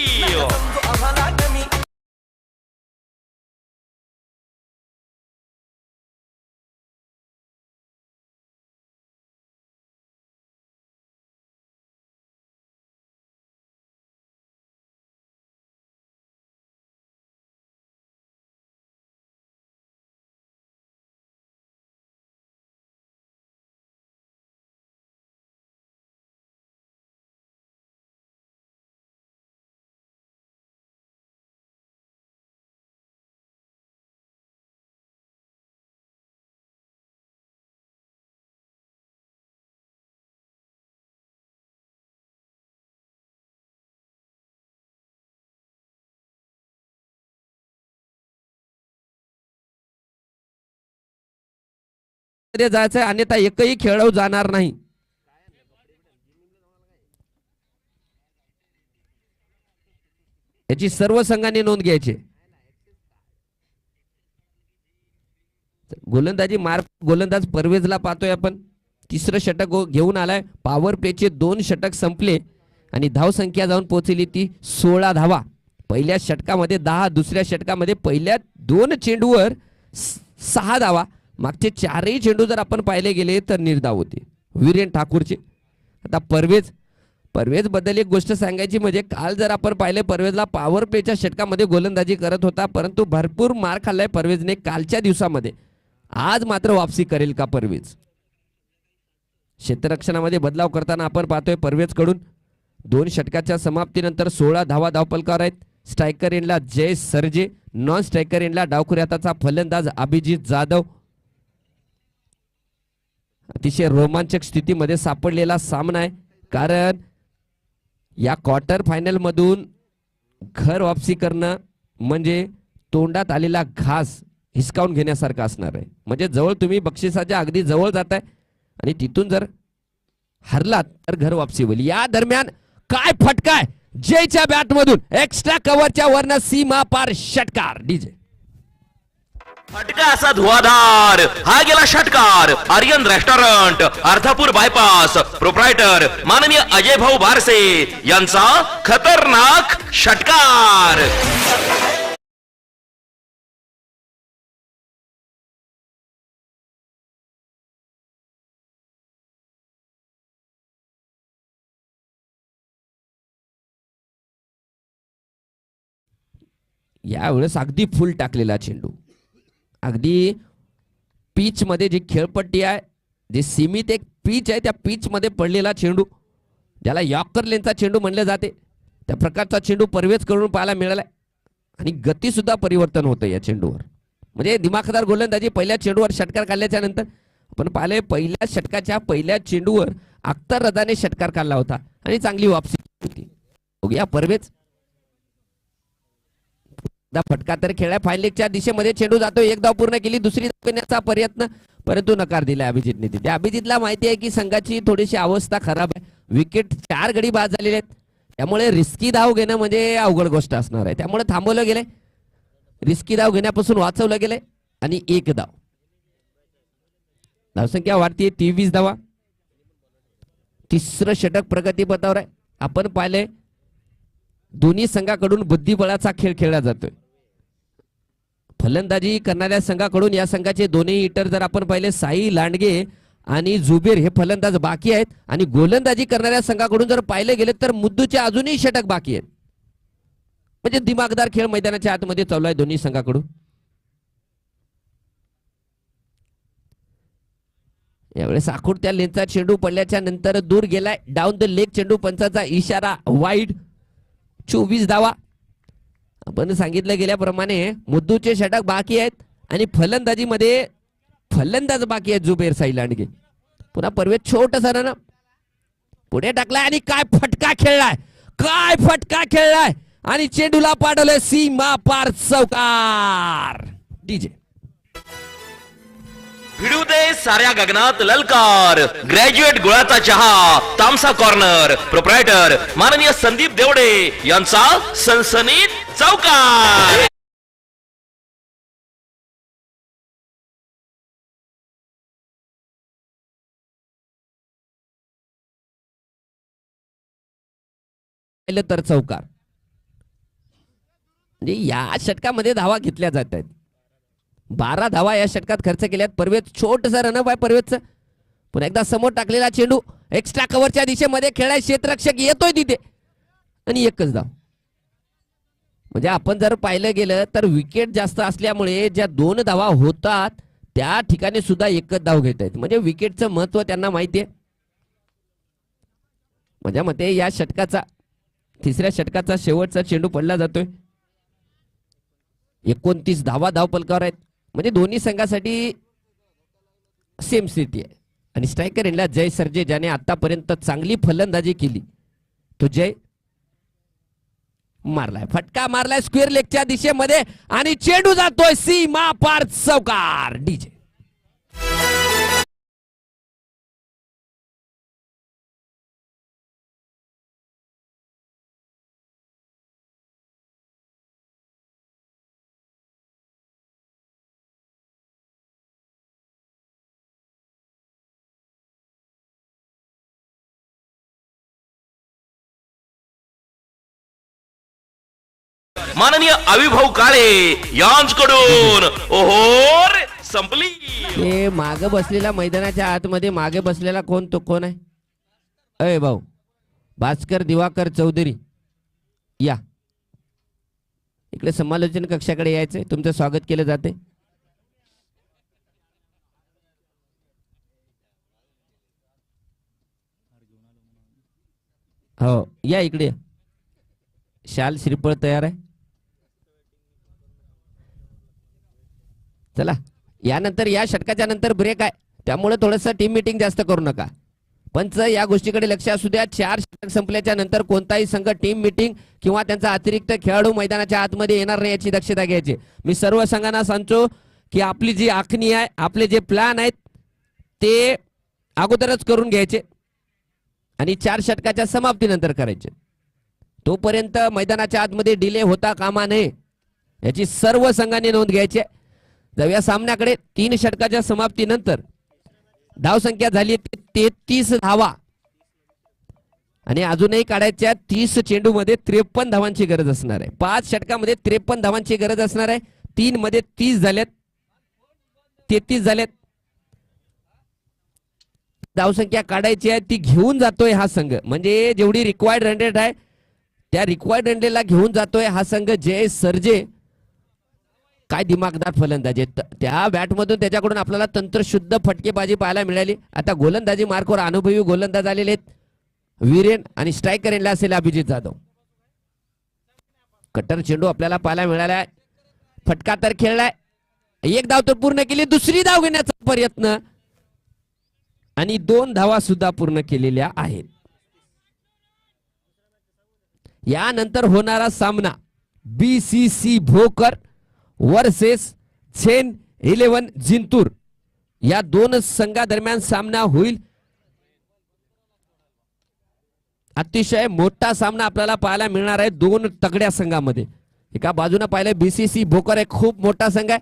जायचंय, अन्यथा एकही खेळाडू जाणार नाही. याची सर्व संघांनी नोंद घ्यायची. गोलंदाजी मार्क गोलंदाज परवेजला पाहतोय आपण. तिसरं षटक घेऊन आलाय. पॉवर प्लेचे 2 षटक संपले आणि धाव संख्या जाऊन पोहोचली ती 16 धावा. पहिल्या षटकामध्ये 10, दुसऱ्या षटकामध्ये पहिल्या 2 चेंडूवर 6 धावा. मागचे 4ही चेंडू जर आपण पाहिले गेले तर निर्धाव होते वीरेन ठाकूरचे. आता परवेज बद्दल एक गोष्ट सांगायची म्हणजे काल जर आपण पाहिले परवेजला पॉवर प्लेच्या षटकामध्ये गोलंदाजी करत होता, परंतु भरपूर मार खाल्लाय परवेजने कालच्या दिवसामध्ये. आज मात्र वापसी करेल का परवेज? क्षेत्ररक्षणामध्ये बदलाव करताना आपण पाहतोय परवेज कडून 2 षटकाच्या समाप्तीनंतर 16 धावा धावपलकावर आहेत. स्ट्रायकर एंडला जय सरजे, नॉन स्ट्रायकर एंडला डावखुरी हाताचा फलंदाज अभिजित जाधव. अतिशय रोमांचक स्थितीमध्ये सापडलेला सामना आहे, कारण या क्वार्टर फायनल मधून घर वापसी करणं म्हणजे तोंडात आलेला घास हिसकावून घेण्यासारखं असणार आहे. म्हणजे जवळ तुम्ही बक्षिसाच्या अगदी जवळ जाताय आणि तिथून जर हरलात तर घर वापसी होईल. या दरम्यान काय फटकाय जयच्या बॅट मधून एक्स्ट्रा कव्हरच्या वरनं सीमा पार षटकार. डीजे फटका असा धुवाधार, हा गेला षटकार. Aryan restaurant, Ardhapur bypass, proprietor माननीय अजय भाऊ बारसे यांचा खतरनाक षटकार. यावेळेस अगदी फुल टाकलेला चेंडू, अगदी पिच मध्ये जी खेळपट्टी आहे, जे सीमित एक पिच आहे, त्या पिच मध्ये पडलेला चेंडू, ज्याला यॉर्कर लेनचा चेंडू म्हणले जाते, त्या प्रकारचा चेंडू परवेज करून पाहायला मिळालाय. आणि गती सुद्धा परिवर्तन होतं या चेंडूवर. म्हणजे दिमाखदार गोलंदाजी. पहिल्या चेंडूवर षटकार काढल्याच्या नंतर आपण पाहिले पहिल्या षटकाच्या पहिल्या चेंडूवर अख्तर रदाने षटकार काढला होता आणि चांगली वापसी होती. बघूया परवेज फटका तर खेळला. फाईन लेगच्या दिशेमध्ये चेंडू जातो. एक धाव पूर्ण केली, दुसरी धाव घेण्याचा प्रयत्न, परंतु नकार दिला अभिजितने. तिथे अभिजितला माहिती आहे की संघाची थोडीशी अवस्था खराब आहे. विकेट 4 गडी बाद झालेले आहेत, त्यामुळे रिस्की धाव घेणं म्हणजे अवघड गोष्ट असणार आहे. त्यामुळे थांबवलं गेलंय, रिस्की धाव घेण्यापासून वाचवलं गेलंय आणि 1 धाव. धावसंख्या वाढतीये 23 धावा. तिसरं षटक प्रगतीपथावर आहे. आपण पाहिले दोन्ही संघाकडून बुद्धिबळाचा खेळ खेळला जातोय. फलंदाजी करणाऱ्या संघाकडून या संघाचे दोन्ही हिटर जर आपण पाहिले साई लांडगे आणि जुबेर हे फलंदाज बाकी आहेत, आणि गोलंदाजी करणाऱ्या संघाकडून जर पाहिले गेले तर मुद्दूचे अजूनही षटक बाकी आहेत. म्हणजे दिमागदार खेळ मैदानाच्या आतमध्ये चालू आहे दोन्ही संघाकडून. यावेळेस आखूड त्या लेनचा चेंडू पडल्याच्या नंतर दूर गेलाय. डाऊन द लेग चेंडू, पंचाचा इशारा, वाईड. 24 धावा. आपण सांगितलं गेल्याप्रमाणे मुद्दूचे षटक बाकी आहेत आणि फलंदाजीमध्ये फलंदाज बाकी आहेत जुबेर साई लांडगे. पुन्हा परवेज छोटसा रन पुढे टाकलाय आणि काय फटका खेळलाय, काय फटका खेळलाय आणि चेंडूला पाठवलंय सीमा पार चौकार. डीजे भिडू दे साऱ्या गगनात ललकार. ग्रॅज्युएट गुळाचा चहा, तामसा कॉर्नर, प्रोप्रायटर माननीय संदीप देवडे यांचा सनसनीत चौकार. तर चौकार. म्हणजे या षटकामध्ये धावा घेतल्या जात आहेत. 12 धावा या षटकात खर्च केल्यात. परवेज छोटसा रनअप आहे परवेजचं. पुन्हा एकदा समोर टाकलेला चेंडू एक्स्ट्रा कव्हरच्या दिशेमध्ये खेळाय. क्षेत्ररक्षक येतोय तिथे आणि एकच धाव. म्हणजे आपण जर पाहिलं गेलं तर विकेट जास्त असल्यामुळे ज्या 2 धावा होतात त्या ठिकाणी सुद्धा एकच धाव घेत आहेत. म्हणजे विकेटचं महत्व त्यांना माहिती आहे. माझ्या मते या षटकाचा, तिसऱ्या षटकाचा शेवटचा चेंडू पडला जातोय. 29 धावा धावपलकावर आहेत. म्हणजे दोन्ही संघासाठी सेम स्थिती आहे. आणि स्ट्रायकर एंडला जय सरजे, ज्याने आतापर्यंत चांगली फलंदाजी केली, तो जय मारलाय. फटका मारलाय स्क्वेअर लेगच्या दिशेमध्ये आणि चेंडू जातोय सीमा पार चौकार. डीजे माननीय अविभाऊ काळे यांच्याकडून ओहोर संपली. हे मागे बसलेला, मैदानाच्या आतमध्ये मागे बसलेला कोण, तो कोण आहे? अय भाऊ, भास्कर दिवाकर चौधरी या इकडे समालोचन कक्षाकडे यायचंय, तुमचं स्वागत केलं जाते. हो या इकडे. शाल श्रीफळ तयार आहे. चला यानंतर या षटकाच्या नंतर ब्रेक आहे, त्यामुळे थोडंसं टीम मीटिंग जास्त करू नका. पंच या गोष्टीकडे लक्ष असू द्या, 4 षटक संपल्याच्या नंतर कोणताही संघ टीम मीटिंग किंवा त्यांचा अतिरिक्त खेळाडू मैदानाच्या आतमध्ये येणार नाही याची दक्षता घ्यायची. मी सर्व संघांना सांगतो की आपली जी आखणी आहे, आपले जे प्लॅन आहेत ते अगोदरच करून घ्यायचे आणि 4 षटकाच्या समाप्तीनंतर करायचे. तोपर्यंत मैदानाच्या आतमध्ये डिले होता कामा नये याची सर्व संघांनी नोंद घ्यायची. जाऊया सामन्याकडे. 3 षटकाच्या समाप्तीनंतर धावसंख्या झाली 33 धावा आणि अजूनही काढायच्या 30 चेंडूमध्ये 53 धावांची गरज असणार आहे. 5 षटकामध्ये 53 धावांची गरज असणार आहे. 3 मध्ये 30 झाल्यात, 33 झाल्यात. धावसंख्या काढायची आहे ती घेऊन जातोय हा संघ, म्हणजे जेवढी रिक्वायर्ड रन रेट आहे त्या रिक्वायर्ड रन रेटला घेऊन जातोय हा संघ. जय सरजे काय दिमागदार फलंदाजी, त्या बॅटमधून त्याच्याकडून आपल्याला तंत्रशुद्ध फटकेबाजी पाहायला मिळाली. आता गोलंदाजी मार्कवर अनुभवी गोलंदाज आलेले आहेत वीरेन आणि स्ट्रायकर एंडला असेल अभिजित जाधव. कट्टर चेंडू आपल्याला पाहायला मिळाला. फटका तर खेळलाय, 1 धाव तर पूर्ण केली, दुसरी धाव घेण्याचा प्रयत्न आणि 2 धावा सुद्धा पूर्ण केलेल्या आहेत. यानंतर होणारा सामना BCC Bhokar versus Zen 11 Jintur या 2 संघादरम्यान सामना होईल. अतिशय मोठा सामना आपल्याला पाहायला मिळणार आहे 2 तगड्या संघामध्ये. एका बाजूने पाहिलं BCC भोकर एक खूप मोठा संघ आहे.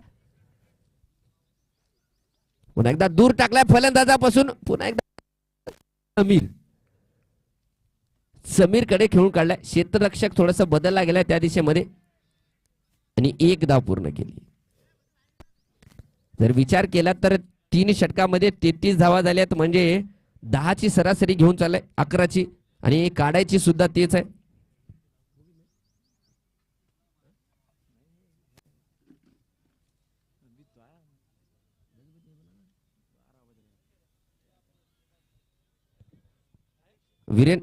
पुन्हा एकदा दूर टाकलाय फलंदाजापासून, पुन्हा एकदा समीर कडे खेळून काढलाय. क्षेत्ररक्षक थोडस बदलला गेलाय त्या दिशेमध्ये आणि 1 धाव पूर्ण केली. जर विचार केला तर 3 षटकामध्ये 33 धावा झाल्यात, म्हणजे 10ची सरासरी घेऊन चाललाय, 11ची आणि काढायची सुद्धा तेच आहे. वीरेन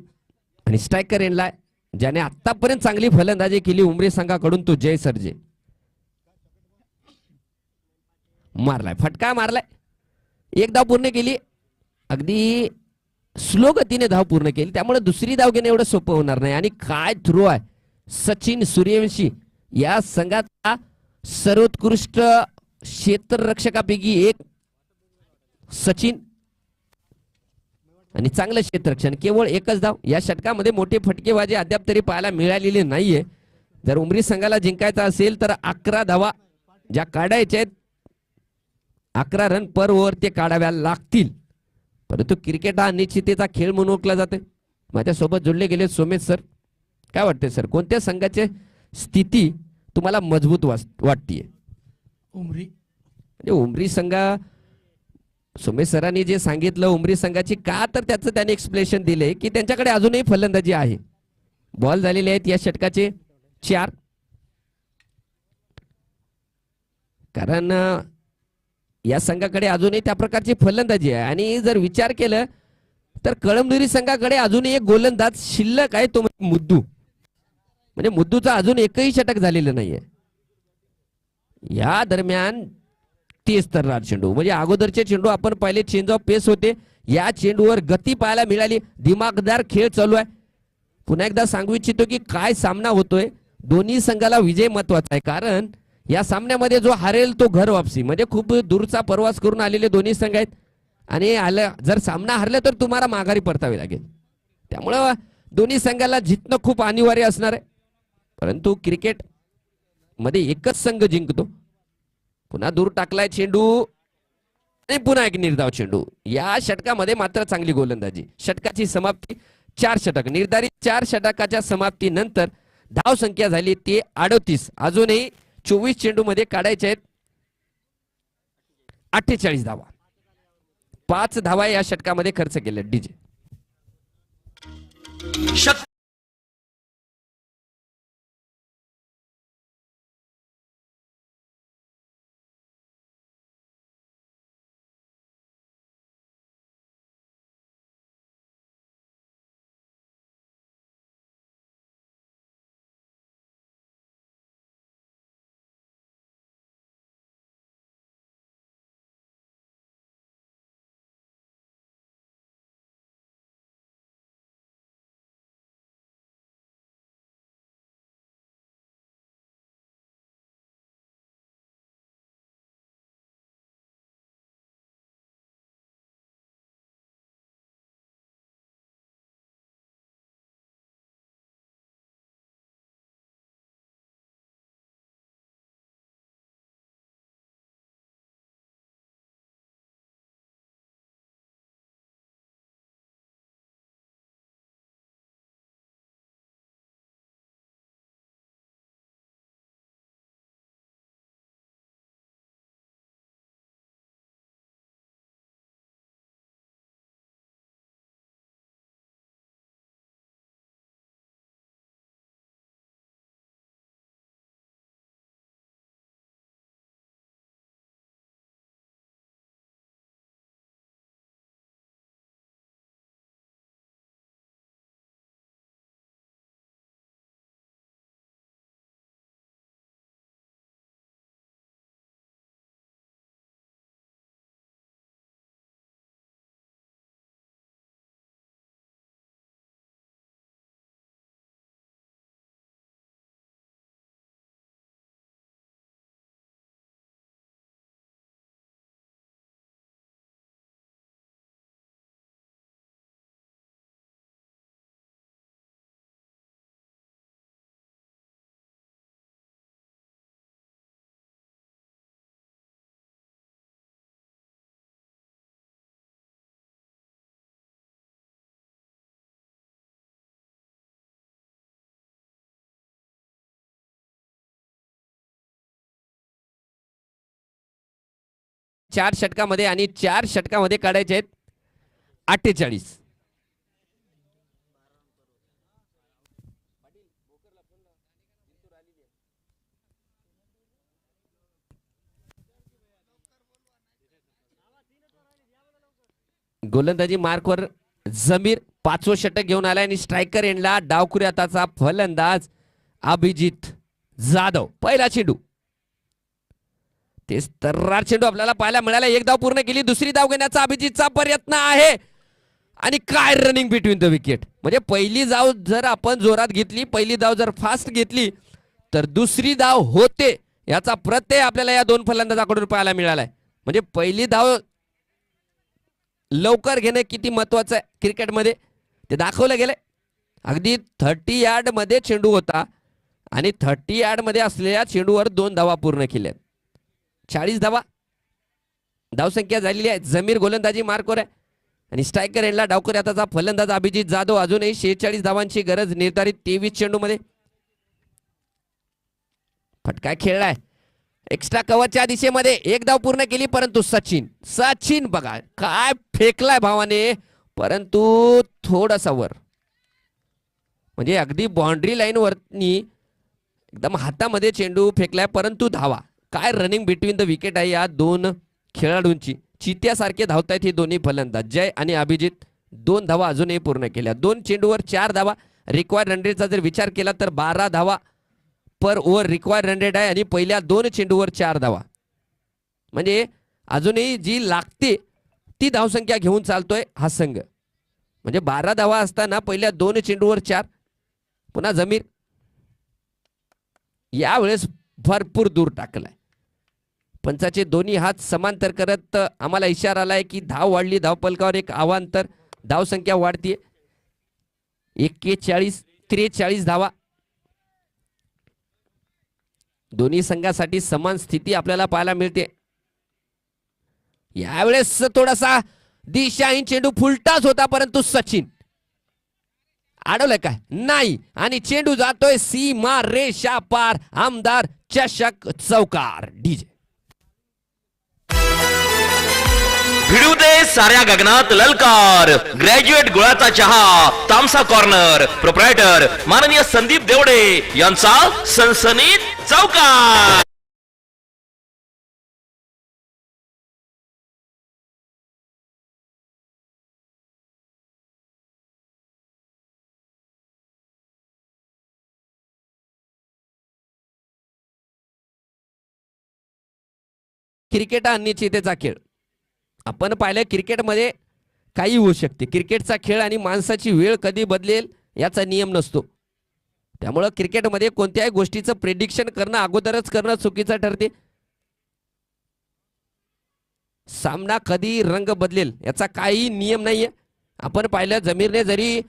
आणि स्ट्रायकर एंडला ज्याने आतापर्यंत चांगली फलंदाजी केली उमरी संघाकडून तो जय सरजे. मारलाय, फटका मारलाय, 1 धाव पूर्ण केली. अगदी स्लो गतीने धाव पूर्ण केली, त्यामुळे दुसरी धाव घेणं एवढं सोपं होणार नाही. आणि काय थ्रो आहे सचिन सूर्यवंशी, या संघाचा सर्वोत्कृष्ट क्षेत्ररक्षकापैकी एक सचिन आणि चांगलं क्षेत्ररक्षण. केवळ 1च धाव. या षटकामध्ये मोठे फटकेबाजी अद्याप तरी पाहायला मिळालेले नाहीये. जर उमरी संघाला जिंकायचा असेल तर 11 धावा ज्या काढायच्या आहेत, 11 रन पर ओव्हर ते काढाव्या लागतील. परंतु क्रिकेट हा अनिश्चिततेचा खेळ म्हणून ओळखला जाते. माझ्यासोबत जोडले गेले सोमेश सर. काय वाटते सर, कोणत्या संघाची स्थिती तुम्हाला मजबूत वाटतीये? उमरी. म्हणजे उमरी संघा, सोमेश सरांनी जे सांगितलं उमरी संघाची, का तर त्याचं त्याने एक्सप्लेनेशन दिले की त्यांच्याकडे अजूनही फलंदाजी आहे. बॉल झालेले आहेत या षटकाचे 4, कारण या संघाकडे अजूनही त्या प्रकारची फलंदाजी आहे. आणि जर विचार केलं तर कळमनुरी संघाकडे अजूनही एक गोलंदाज शिल्लक आहे, तो मुद्दू. म्हणजे मुद्दूचा अजून एकही षटक झालेलं नाहीये. या दरम्यान 30 तर्रार चेंडू, म्हणजे अगोदरचे चेंडू आपण पाहिले चेंज ऑफ पेस होते, या चेंडूवर गती पाहायला मिळाली. दिमागदार खेळ चालू आहे. पुन्हा एकदा सांगू इच्छितो की काय सामना होतोय. दोन्ही संघाला विजय महत्वाचा आहे, कारण या सामन्यामध्ये जो हारेल तो घर वापसी. म्हणजे खूप दूरचा प्रवास करून आलेले दोन्ही संघ आहेत आणि जर सामना हरला तर तुम्हाला माघारी परतावे लागेल. त्यामुळं दोन्ही संघाला जिंकणं खूप अनिवार्य असणार आहे. परंतु क्रिकेट मध्ये एकच संघ जिंकतो. पुन्हा दूर टाकलाय चेंडू आणि पुन्हा एक निर्धाव चेंडू. या षटकामध्ये मात्र चांगली गोलंदाजी. षटकाची समाप्ती 4 षटक. निर्धारित 4 षटकाच्या समाप्तीनंतर धाव संख्या झाली ती 38. अजूनही 24 चेंडू मध्ये काढायचे आहेत 48 धावा. 5 धावा या षटकामध्ये खर्च केल्या. डीजे शक्ती चार षटकामध्ये आणि 4 षटकामध्ये काढायचे आहेत 48. गोलंदाजी मार्कवर जमीर 5वं षटक घेऊन आलाय आणि स्ट्रायकर एंडला डावखुरी हाताचा फलंदाज अभिजित जाधव. पहिला चेंडू, तेच तर्रार चेंडू आपल्याला पाहायला मिळाला. एक धाव पूर्ण केली, दुसरी धाव घेण्याचा अभिजितचा प्रयत्न आहे आणि काय रनिंग बिटवीन द विकेट. म्हणजे पहिली धाव जर आपण जोरात घेतली, पहिली धाव जर फास्ट घेतली तर दुसरी धाव होते याचा प्रत्यय आपल्याला या दोन फलंदाजाकडून पाहायला मिळालाय. म्हणजे पहिली धाव लवकर घेणं किती महत्वाचं आहे क्रिकेटमध्ये ते दाखवलं गेलंय. अगदी 30 यार्ड मध्ये चेंडू होता आणि 30 यार्ड मध्ये असलेल्या चेंडूवर 2 धावा पूर्ण केल्या. 40 धावा धावसंख्या झालेली आहे. जमीर गोलंदाजी मार्कवर आहे आणि स्ट्रायकर एंडला डावखुरी हाताचा फलंदाज अभिजित जाधव. अजूनही 46 धावांची गरज निर्धारित 23 चेंडू मध्ये. फटका खेळलाय एक्स्ट्रा कव्हरच्या दिशेमध्ये, एक धाव पूर्ण केली परंतु सचिन बघा काय फेकलाय भावाने, परंतु थोडासा वर, म्हणजे अगदी बाउंड्री लाईन वरनी एकदम हातामध्ये चेंडू फेकलाय परंतु धावा. काय रनिंग बिटवीन द विकेट आहे या दोन खेळाडूंची. चित्यासारखे धावतायत हे दोन्ही फलंदाज. जय आणि अभिजित 2 धावा अजूनही पूर्ण केल्या. 2 चेंडूवर 4 धावा. रिक्वायर्ड रन रेटचा जर विचार केला तर 12 धावा पर ओव्हर रिक्वायर्ड रन रेट आहे आणि पहिल्या 2 चेंडूवर 4 धावा. म्हणजे अजूनही जी लागते ती धावसंख्या घेऊन चालतोय हा संघ. म्हणजे 12 धावा असताना पहिल्या 2 चेंडूवर 4. पुन्हा जमीर यावेळेस भरपूर दूर टाकलाय. पंचाचे दोन्ही हात समांतर करत आम्हाला इशारा आलाय की धाव वाढली, धावपलकावर एक अवांतर धावसंख्या वाढतीये. 41-43 धावा. दोन्ही संघासाठी समान स्थिती आपल्याला पाहायला मिळते. यावेळेस थोडासा दिशाहीन चेंडू फुलटाच होता परंतु सचिन अडवलंय काय नाही आणि चेंडू जातोय सीमा रेषा पार. आमदार चषक चौकार. डीजे भिडू दे साऱ्या गगनात ललकार. ग्रॅज्युएट गुळाचा चहा तामसा कॉर्नर. प्रोप्रायटर माननीय संदीप देवडे यांचा सनसनीत चौकार. क्रिकेट हा अनिश्चिततेचा खेळ. आपण पाहिलं क्रिकेटमध्ये काही होऊ शकते. क्रिकेटचा खेळ आणि माणसाची वेळ कधी बदलेल याचा नियम नसतो. त्यामुळं क्रिकेटमध्ये कोणत्याही गोष्टीचं प्रेडिक्शन करणं अगोदरच करणं चुकीचं ठरते. सामना कधी रंग बदलेल याचा काही नियम नाहीये. आपण पाहिलं जमीरने जरी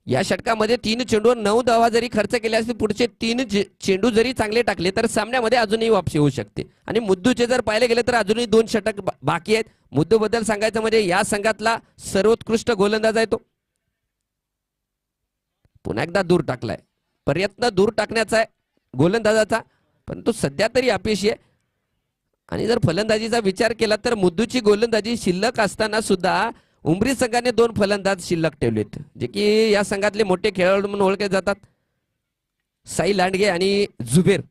या षटकामध्ये 3 चेंडूवर 9 धावा जरी खर्च केले असतील, पुढचे 3 चेंडू जरी चांगले टाकले तर सामन्यामध्ये अजूनही वापसी होऊ शकते. आणि मुद्दूचे जर पाहिले गेले तर अजूनही 2 षटक बाकी आहेत. मुद्दू बद्दल सांगायचं म्हणजे या संघातला सर्वोत्कृष्ट गोलंदाज आहे तो. पुन्हा एकदा दूर टाकलाय. प्रयत्न दूर टाकण्याचा आहे गोलंदाजाचा, परंतु सध्या तरी अपयशी आहे. आणि जर फलंदाजीचा विचार केला तर मुद्दूची गोलंदाजी शिल्लक असताना सुद्धा उमरी संघाने 2 फलंदाज शिल्लक ठेवलेत, जे की या संघातले मोठे खेळाडू म्हणून ओळखले जातात, साई लांडगे आणि जुबेर.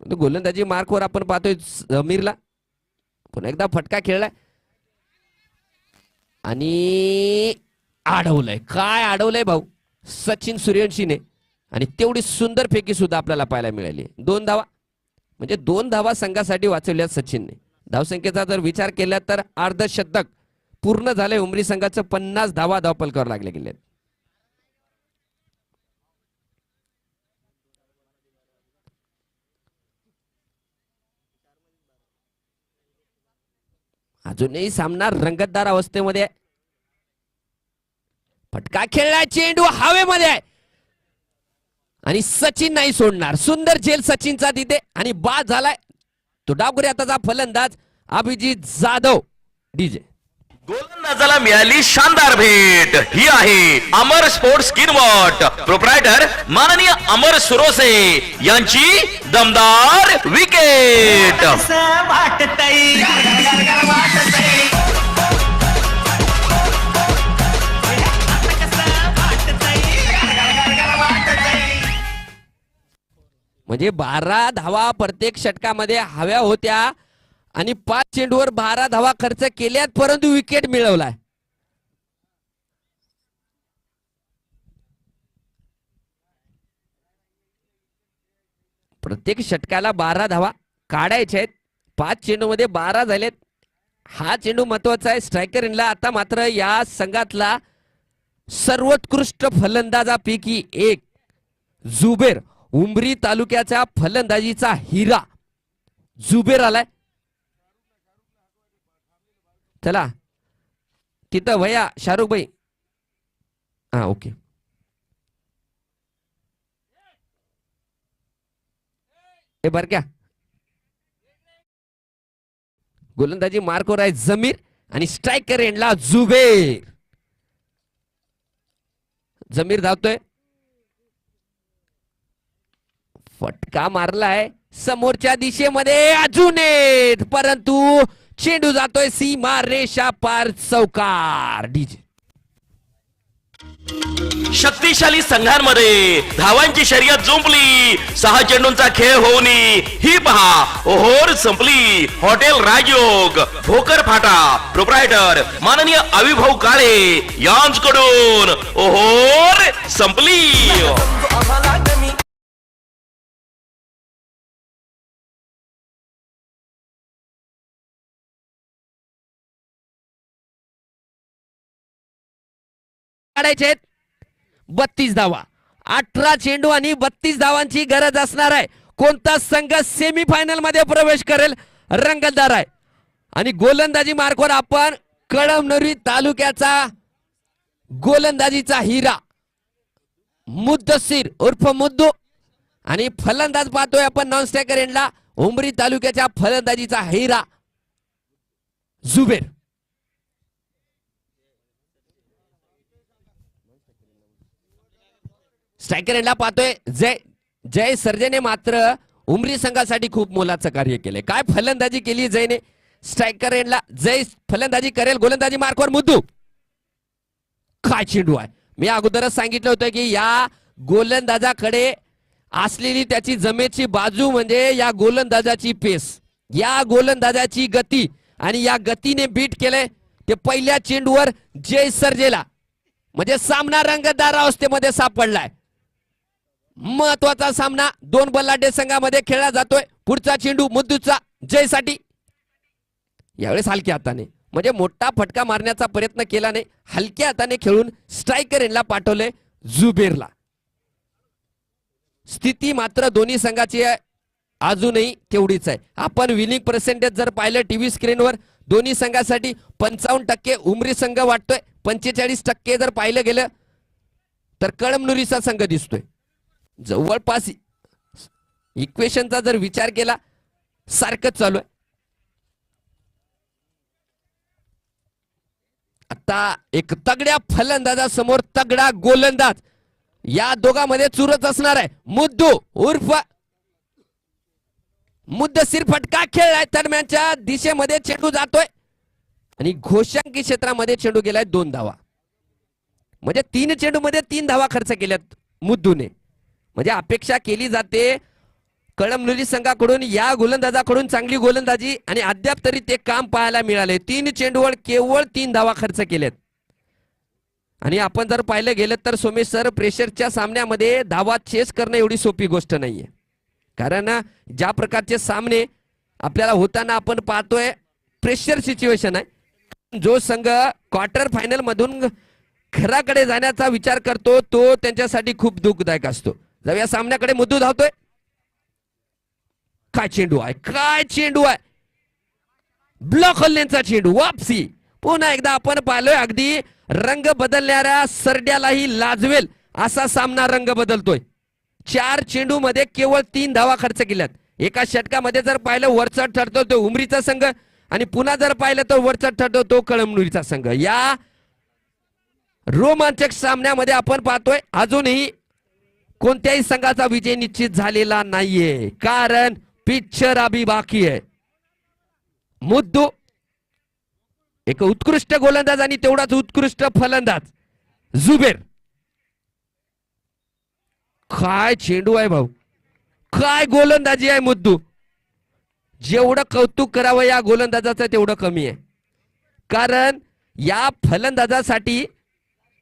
गोलंदाजी मार्कवर आपण पाहतोय जमीरला. पुन्हा एकदा फटका खेळलाय आणि अडवलंय. काय अडवलंय भाऊ सचिन सूर्यवंशीने. आणि तेवढी सुंदर फेकी सुद्धा आपल्याला पाहायला मिळाली. 2 धावा म्हणजे 2 धावा संघासाठी वाचवल्या सचिनने. धावसंख्येचा जर विचार केला तर अर्धशतक पूर्ण झालंय उमरी संघाचं. 50 धावा धावपलकावर लागले गेले. अजूनही सामना रंगतदार अवस्थेमध्ये आहे. फटका खेळला, चेंडू हवेमध्ये आहे आणि सचिन नाही सोडणार. सुंदर झेल सचिनचा तिथे आणि बाद झालाय. तो डावखुरी हाताचा फलंदाज अभिजित जाधव डीजे. गोलंदाजाला मिळाली शानदार भेट. ही आहे अमर स्पोर्ट्स किनवट. प्रोप्रायटर माननीय अमर सुरोसे यांची दमदार विकेट. म्हणजे 12 धावा प्रत्येक षटकामध्ये हव्या होत्या आणि 5 चेंडूवर 12 धावा खर्च केल्यात, परंतु विकेट मिळवलाय. प्रत्येक षटकाला 12 धावा काढायच्या आहेत. 5 चेंडू मध्ये 12 झालेत. हा चेंडू महत्वाचा आहे स्ट्रायकर इनला. आता मात्र या संघातला सर्वोत्कृष्ट फलंदाजापैकी एक जुबेर, उमरी तालुक्याच्या फलंदाजीचा हिरा जुबेर आलाय. चला तिथं भैया शाहरुख भाई. हा ओके. हे बर क्या गोलंदाजी मार्कवर आहे जमीर आणि स्ट्रायकर एंडला जुबेर. जमीर धावतोय. फटका मारलाय समोरच्या दिशेमध्ये अजून एक, परंतु चेंडू जातोय सीमा रेषा पार चौकार. डीजे. शक्तिशाली संघांमध्ये धावांची शर्यत जुंपली. 6 चेंडूंचा खेळ होऊन ही पहा ओहोर संपली. हॉटेल राजयोग भोकर फाटा. प्रोप्रायटर माननीय अविभाऊ काळे यांच्याकडून ओहोर संपली. काढायचे 32 धावा. 18 चेंडू आणि 32 धावांची गरज असणार आहे. कोणता संघ सेमीफायनल मध्ये प्रवेश करेल रंगतदार आहे. आणि गोलंदाजी मार्कवर आपण कळमनुरी तालुक्याचा गोलंदाजीचा हिरा मुद्दसीर उर्फ मुद्दू आणि फलंदाज पाहतोय आपण नॉन स्ट्रायकर एंडला उमरी तालुक्याच्या फलंदाजीचा हिरा जुबेर. स्ट्रायकर एंडला पाहतोय जय सर्जेने मात्र उमरी संघासाठी खूप मोलाचं कार्य केलंय. काय फलंदाजी केली जयने. स्ट्रायकर एंडला जय फलंदाजी करेल. गोलंदाजी मार्कवर मुद्दू. काय चेंडू आहे. मी अगोदरच सांगितलं होतं की या गोलंदाजाकडे असलेली त्याची जमेची बाजू म्हणजे या गोलंदाजाची पेस, या गोलंदाजाची गती, आणि या गतीने बीट केलंय ते पहिल्या चेंडूवर जय सर्जेला. म्हणजे सामना रंगतदार अवस्थेमध्ये सापडलाय. महत्वाचा सामना दोन बलाढ्य संघामध्ये खेळला जातोय. पुढचा चेंडू मुद्दूचा जयसाठी. यावेळेस हलक्या हाताने, म्हणजे मोठा फटका मारण्याचा प्रयत्न केला नाही, हलक्या हाताने खेळून स्ट्रायकर यांना पाठवले जुबेरला. स्थिती मात्र दोन्ही संघाची अजूनही तेवढीच आहे. आपण विनिंग पर्सेंटेज जर पाहिलं टीव्ही स्क्रीनवर दोन्ही संघासाठी 55% उमरी संघ वाटतोय, 45% जर पाहिलं गेलं तर कळमनुरीचा संघ दिसतोय. जवळपास इक्वेशनचा जर विचार केला सारखंच चालू आहे. आता एक तगड्या फलंदाजासमोर तगडा गोलंदाज, या दोघांमध्ये चुरत असणार आहे. मुद्दू उर्फ मुद्दसीर फटका खेळलाय. दरम्यानच्या दिशेमध्ये चेंडू जातोय आणि घोषांकी क्षेत्रामध्ये चेंडू गेलाय 2 धावा. म्हणजे 3 चेंडू मध्ये 3 धावा खर्च केल्यात मुद्दूने. म्हणजे अपेक्षा केली जाते कळमनुरी संघाकडून या गोलंदाजाकडून चांगली गोलंदाजी, आणि अद्याप तरी ते काम पाहायला मिळाले. 3 चेंडूवर केवळ 3 धावा खर्च केल्यात. आणि आपण जर पाहिलं गेलं तर सोमेश सर, प्रेशरच्या सामन्यामध्ये धावा चेस करणं एवढी सोपी गोष्ट नाहीये. कारण ज्या प्रकारचे सामने आपल्याला होताना आपण पाहतोय, प्रेशर सिच्युएशन आहे. जो संघ क्वार्टर फायनल मधून घराकडे जाण्याचा विचार करतो तो त्यांच्यासाठी खूप दुःखदायक असतो. जर या सामन्याकडे मुद्दू धावतोय. काय चेंडू आहे, काय चेंडू आहे. ब्लॉक हल्ल्यांचा चेंडू, वापसी. पुन्हा एकदा आपण पाहिलोय अगदी रंग बदलणाऱ्या सरड्यालाही लाजवेल असा सामना रंग बदलतोय. 4 चेंडू मध्ये केवळ 3 धावा खर्च केल्यात. एका षटकामध्ये जर पाहिलं वरचढ ठरतो तो उमरीचा संघ, आणि पुन्हा जर पाहिलं तर वरचढ ठरतो तो कळमनुरीचा संघ. या रोमांचक सामन्यामध्ये आपण पाहतोय अजूनही कोणत्याही संघाचा विजय निश्चित झालेला नाहीये, कारण पिक्चर अभी बाकी आहे. मुद्दू एक उत्कृष्ट गोलंदाज आणि तेवढाच उत्कृष्ट फलंदाज जुबेर. काय चेंडू आहे भाऊ, काय गोलंदाजी आहे मुद्दू. जेवढं कौतुक करावं या गोलंदाजाचं तेवढं कमी आहे. कारण या फलंदाजासाठी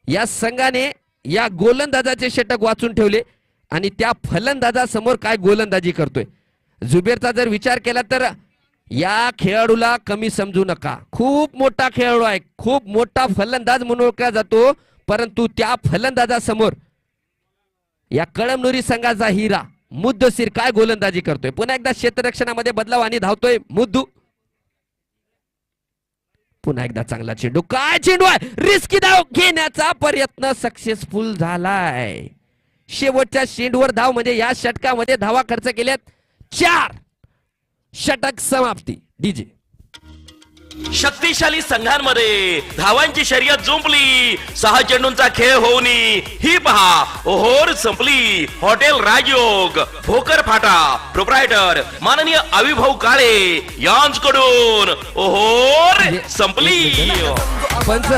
या संघाने या गोलंदाजाचे षटक वाचून ठेवले, आणि त्या फलंदाजासमोर काय गोलंदाजी करतोय. जुबेरचा जर विचार केला तर या खेळाडूला कमी समजू नका. खूप मोठा खेळाडू आहे, खूप मोठा फलंदाज म्हणून ओळखला जातो, परंतु त्या फलंदाजासमोर या कळमनुरी संघाचा हिरा मुद्दसीर काय गोलंदाजी करतोय. पुन्हा एकदा क्षेत्ररक्षणामध्ये बदलाव आणि धावतोय मुद्दू. पुन्हा एकदा चांगला चेंडू, काय चेंडू आहे. रिस्की धाव घेण्याचा प्रयत्न सक्सेसफुल झालाय. शेवटच्या चेंडूवर धाव, म्हणजे या षटकामध्ये धावा खर्च केल्यात 4. षटक समाप्ती. डीजे. शक्तिशाली संघांमध्ये धावांची शर्यत जुंपली. 6 चेंडूंचा खेळ होऊन ही पहा ओहोर संपली. हॉटेल राजयोग भोकर फाटा प्रोप्रायटर माननीय अविभाऊ काळे यांच्याकडून ओहोर संपली. पंच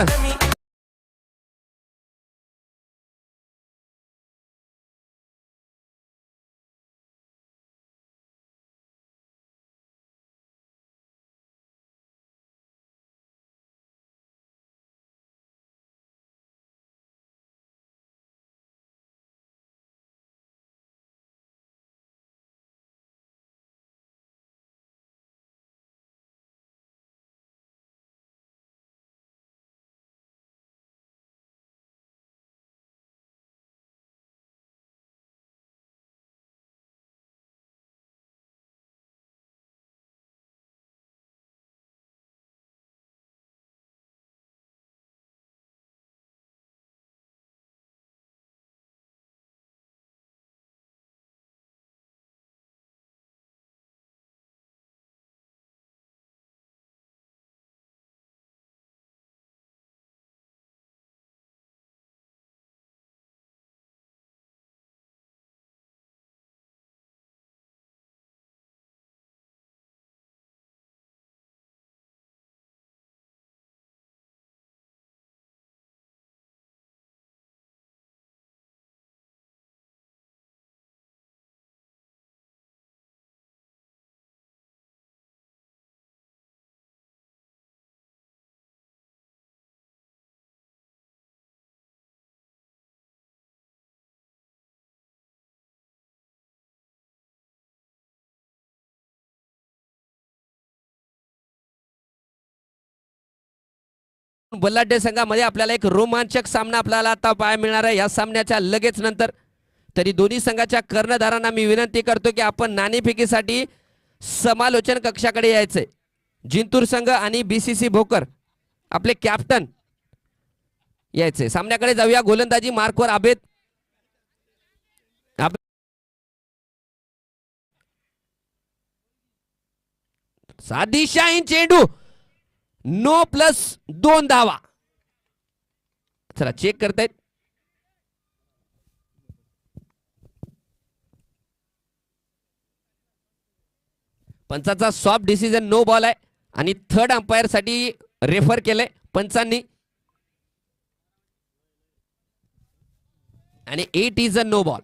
बलाढ्य संघामध्ये आपल्याला एक रोमांचक सामना आपल्याला आता पाहायला मिळणार आहे या सामन्याच्या लगेच नंतर. तरी दोन्ही संघाच्या कर्णधारांना मी विनंती करतो की आपण नाणेफेकीसाठी समालोचन कक्षाकडे यायचंय. जिंतूर संघ आणि बीसीसी भोकर आपले कॅप्टन यायचे सामन्याकडे जाऊया. गोलंदाजी मार्कवर आबेद. साधिशाहीन चेंडू नो प्लस 2 धावा. चला चेक करतायत. पंचाचा सॉफ्ट डिसिजन नो बॉल आहे आणि थर्ड अंपायर साठी रेफर केलंय पंचांनी आणि 8 is a no ball.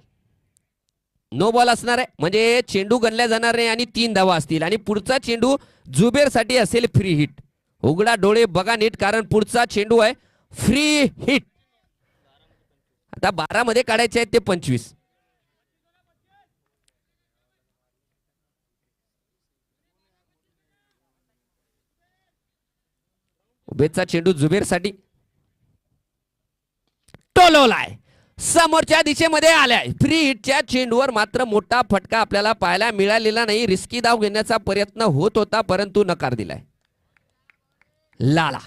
No ball असणार आहे म्हणजे चेंडू गणल्या जाणार नाही आणि 3 धावा असतील आणि पुढचा चेंडू जुबेर साठी असेल फ्री हिट. उघडा डोळे बघा नीट कारण पुढचा चेंडू आहे फ्री हिट. आता 12 मध्ये काढायचे आहेत ते 25. उभेचा चेंडू जुबेर साठी टोलवलाय समोरच्या दिशेमध्ये आलाय. फ्री हिटच्या चेंडूवर मात्र मोठा फटका आपल्याला पाहायला मिळालेला नाही. रिस्की धाव घेण्याचा प्रयत्न होत होता परंतु नकार दिलाय. लाला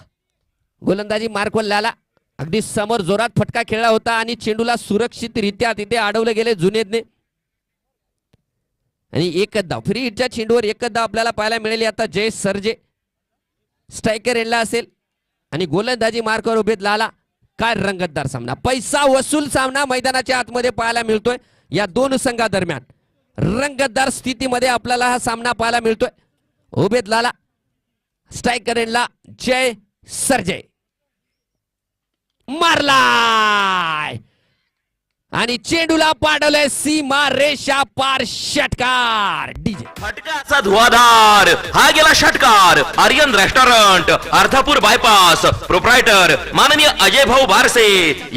गोलंदाजी मार्कवर लाला अगदी समोर जोरात फटका खेळला होता आणि चेंडूला सुरक्षितरित्या तिथे अडवले गेले जुनेदने आणि एकच धाव. फ्री हिटच्या चेंडूवर एकच धाव आपल्याला पाहायला मिळाली. आता जय सरजे स्ट्रायकर एंडला असेल आणि गोलंदाजी मार्कवर उभेत लाला. काय रंगतदार सामना पैसा वसूल सामना मैदानाच्या आतमध्ये पाहायला मिळतोय या दोन संघादरम्यान. रंगतदार स्थितीमध्ये आपल्याला हा सामना पाहायला मिळतोय. उभेत लाला स्ट्रायकर एंडला जय सरजय मारलाय आणि चेंडूला पाडवलंय सीमा रेषा पार. षटकार डीजे फटकाचा धुवाधार हा गेला षटकार. Aryan restaurant Ardhapur bypass proprietor माननीय अजय भाऊ बारसे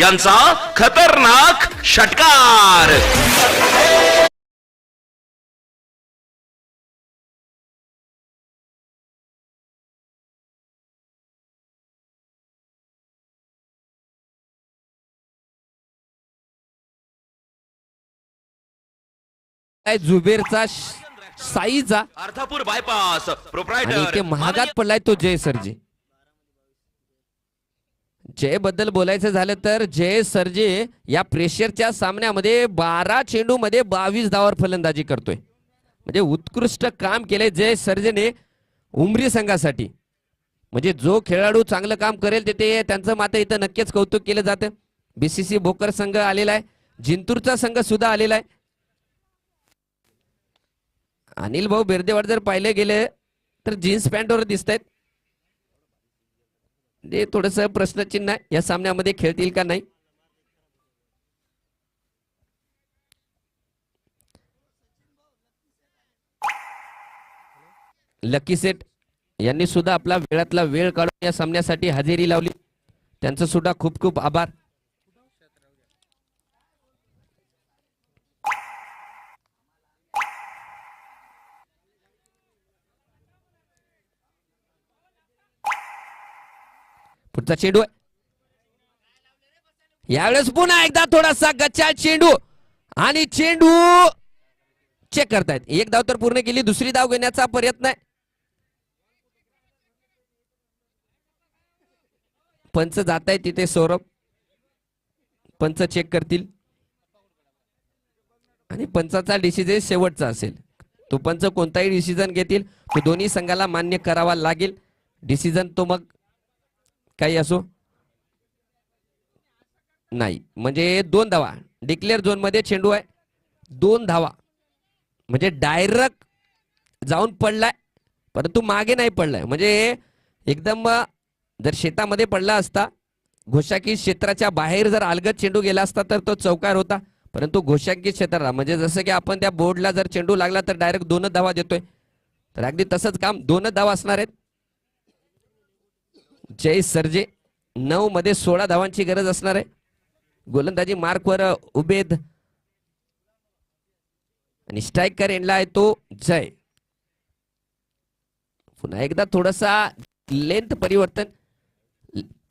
यांचा खतरनाक षटकार. जुबेरचा साईचा अर्धापूर बायपास आणि प्रोप्रायटर ते महागात पडलाय तो जय सरजे. जय बद्दल बोलायचं झालं तर जय सरजे या प्रेशरच्या सामन्यामध्ये 12 चेंडू मध्ये 22 धावांवर फलंदाजी करतोय. म्हणजे उत्कृष्ट काम केलंय जय सरजेने उमरी संघासाठी. म्हणजे जो खेळाडू चांगलं काम करेल ते त्यांचं मात्र इथं नक्कीच कौतुक केलं जातं. बीसीसी भोकर संघ आलेला आहे. जिंतूरचा संघ सुद्धा आलेला आहे. अनिल भाऊ बिर्देवाड जर पाहिलं गेलं तर जीन्स पॅन्टवर दिसत आहेत. ते थोडस प्रश्नचिन्ह आहे या सामन्यामध्ये खेळतील का नाही. लकी सेट यांनी सुद्धा आपला वेळातला वेळ काढून या सामन्यासाठी हजेरी लावली. त्यांचं सुद्धा खूप खूप आभार. पुढचा चेंडू आहे यावेळेस पुन्हा एकदा थोडासा गच्चा चेंडू आणि चेंडू चेक करतायत. एक धाव तर पूर्ण केली. दुसरी धाव घेण्याचा प्रयत्न आहे. पंच जात आहे तिथे. सौरभ पंच चेक करतील आणि पंचाचा डिसिजन शेवटचा असेल. तो पंच कोणताही डिसिजन घेतील तो दोन्ही संघाला मान्य करावा लागेल. डिसिजन तो मग काही असो नाही. म्हणजे 2 धावा डिक्लेअर झोन मध्ये चेंडू आहे. 2 धावा म्हणजे डायरेक्ट जाऊन पडलाय परंतु मागे नाही पडलाय. म्हणजे एकदम जर शेतामध्ये पडला असता घोषाकी क्षेत्राच्या बाहेर जर अलगद चेंडू गेला असता तर तो चौकार होता. परंतु घोषाकी क्षेत्राला म्हणजे जसं की आपण त्या बोर्डला जर चेंडू लागला तर डायरेक्ट 2 धावा देतोय. तर अगदी तसंच काम 2 धावा असणार आहेत. जय सरजे 9 मध्ये 16 धावांची गरज असणार आहे. गोलंदाजी मार्कवर उबेद आणि स्ट्रायकर एंडला आहे तो जय. पुन्हा एकदा थोडासा लेंथ परिवर्तन.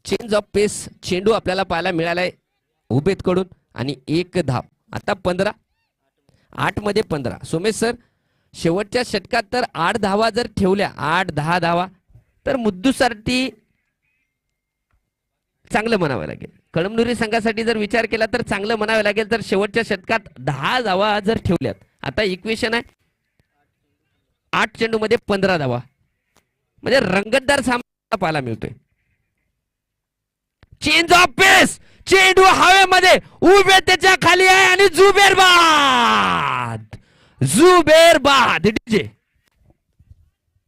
चेंज ऑफ पेस चेंडू आपल्याला पाहायला मिळालाय उबेद कडून आणि 1 धाव. आता 15 8 मध्ये 15. सोमेश सर शेवटच्या षटकात तर 8 धावा जर ठेवल्या 8-10 धावा तर मुद्दूसाठी चांगलं म्हणावं लागेल. कळमनुरी संघासाठी जर विचार केला तर चांगलं म्हणावं लागेल. तर शेवटच्या षटकात 10 धावा जर ठेवल्यात आता इक्वेशन आहे 8 चेंडू मध्ये 15 धावा म्हणजे रंगतदार सामना पाहायला मिळतोय. चेंज ऑफ पेस चेंडू हवेमध्ये उभे त्याच्या खाली आहे आणि जुबेर बाद डीजे.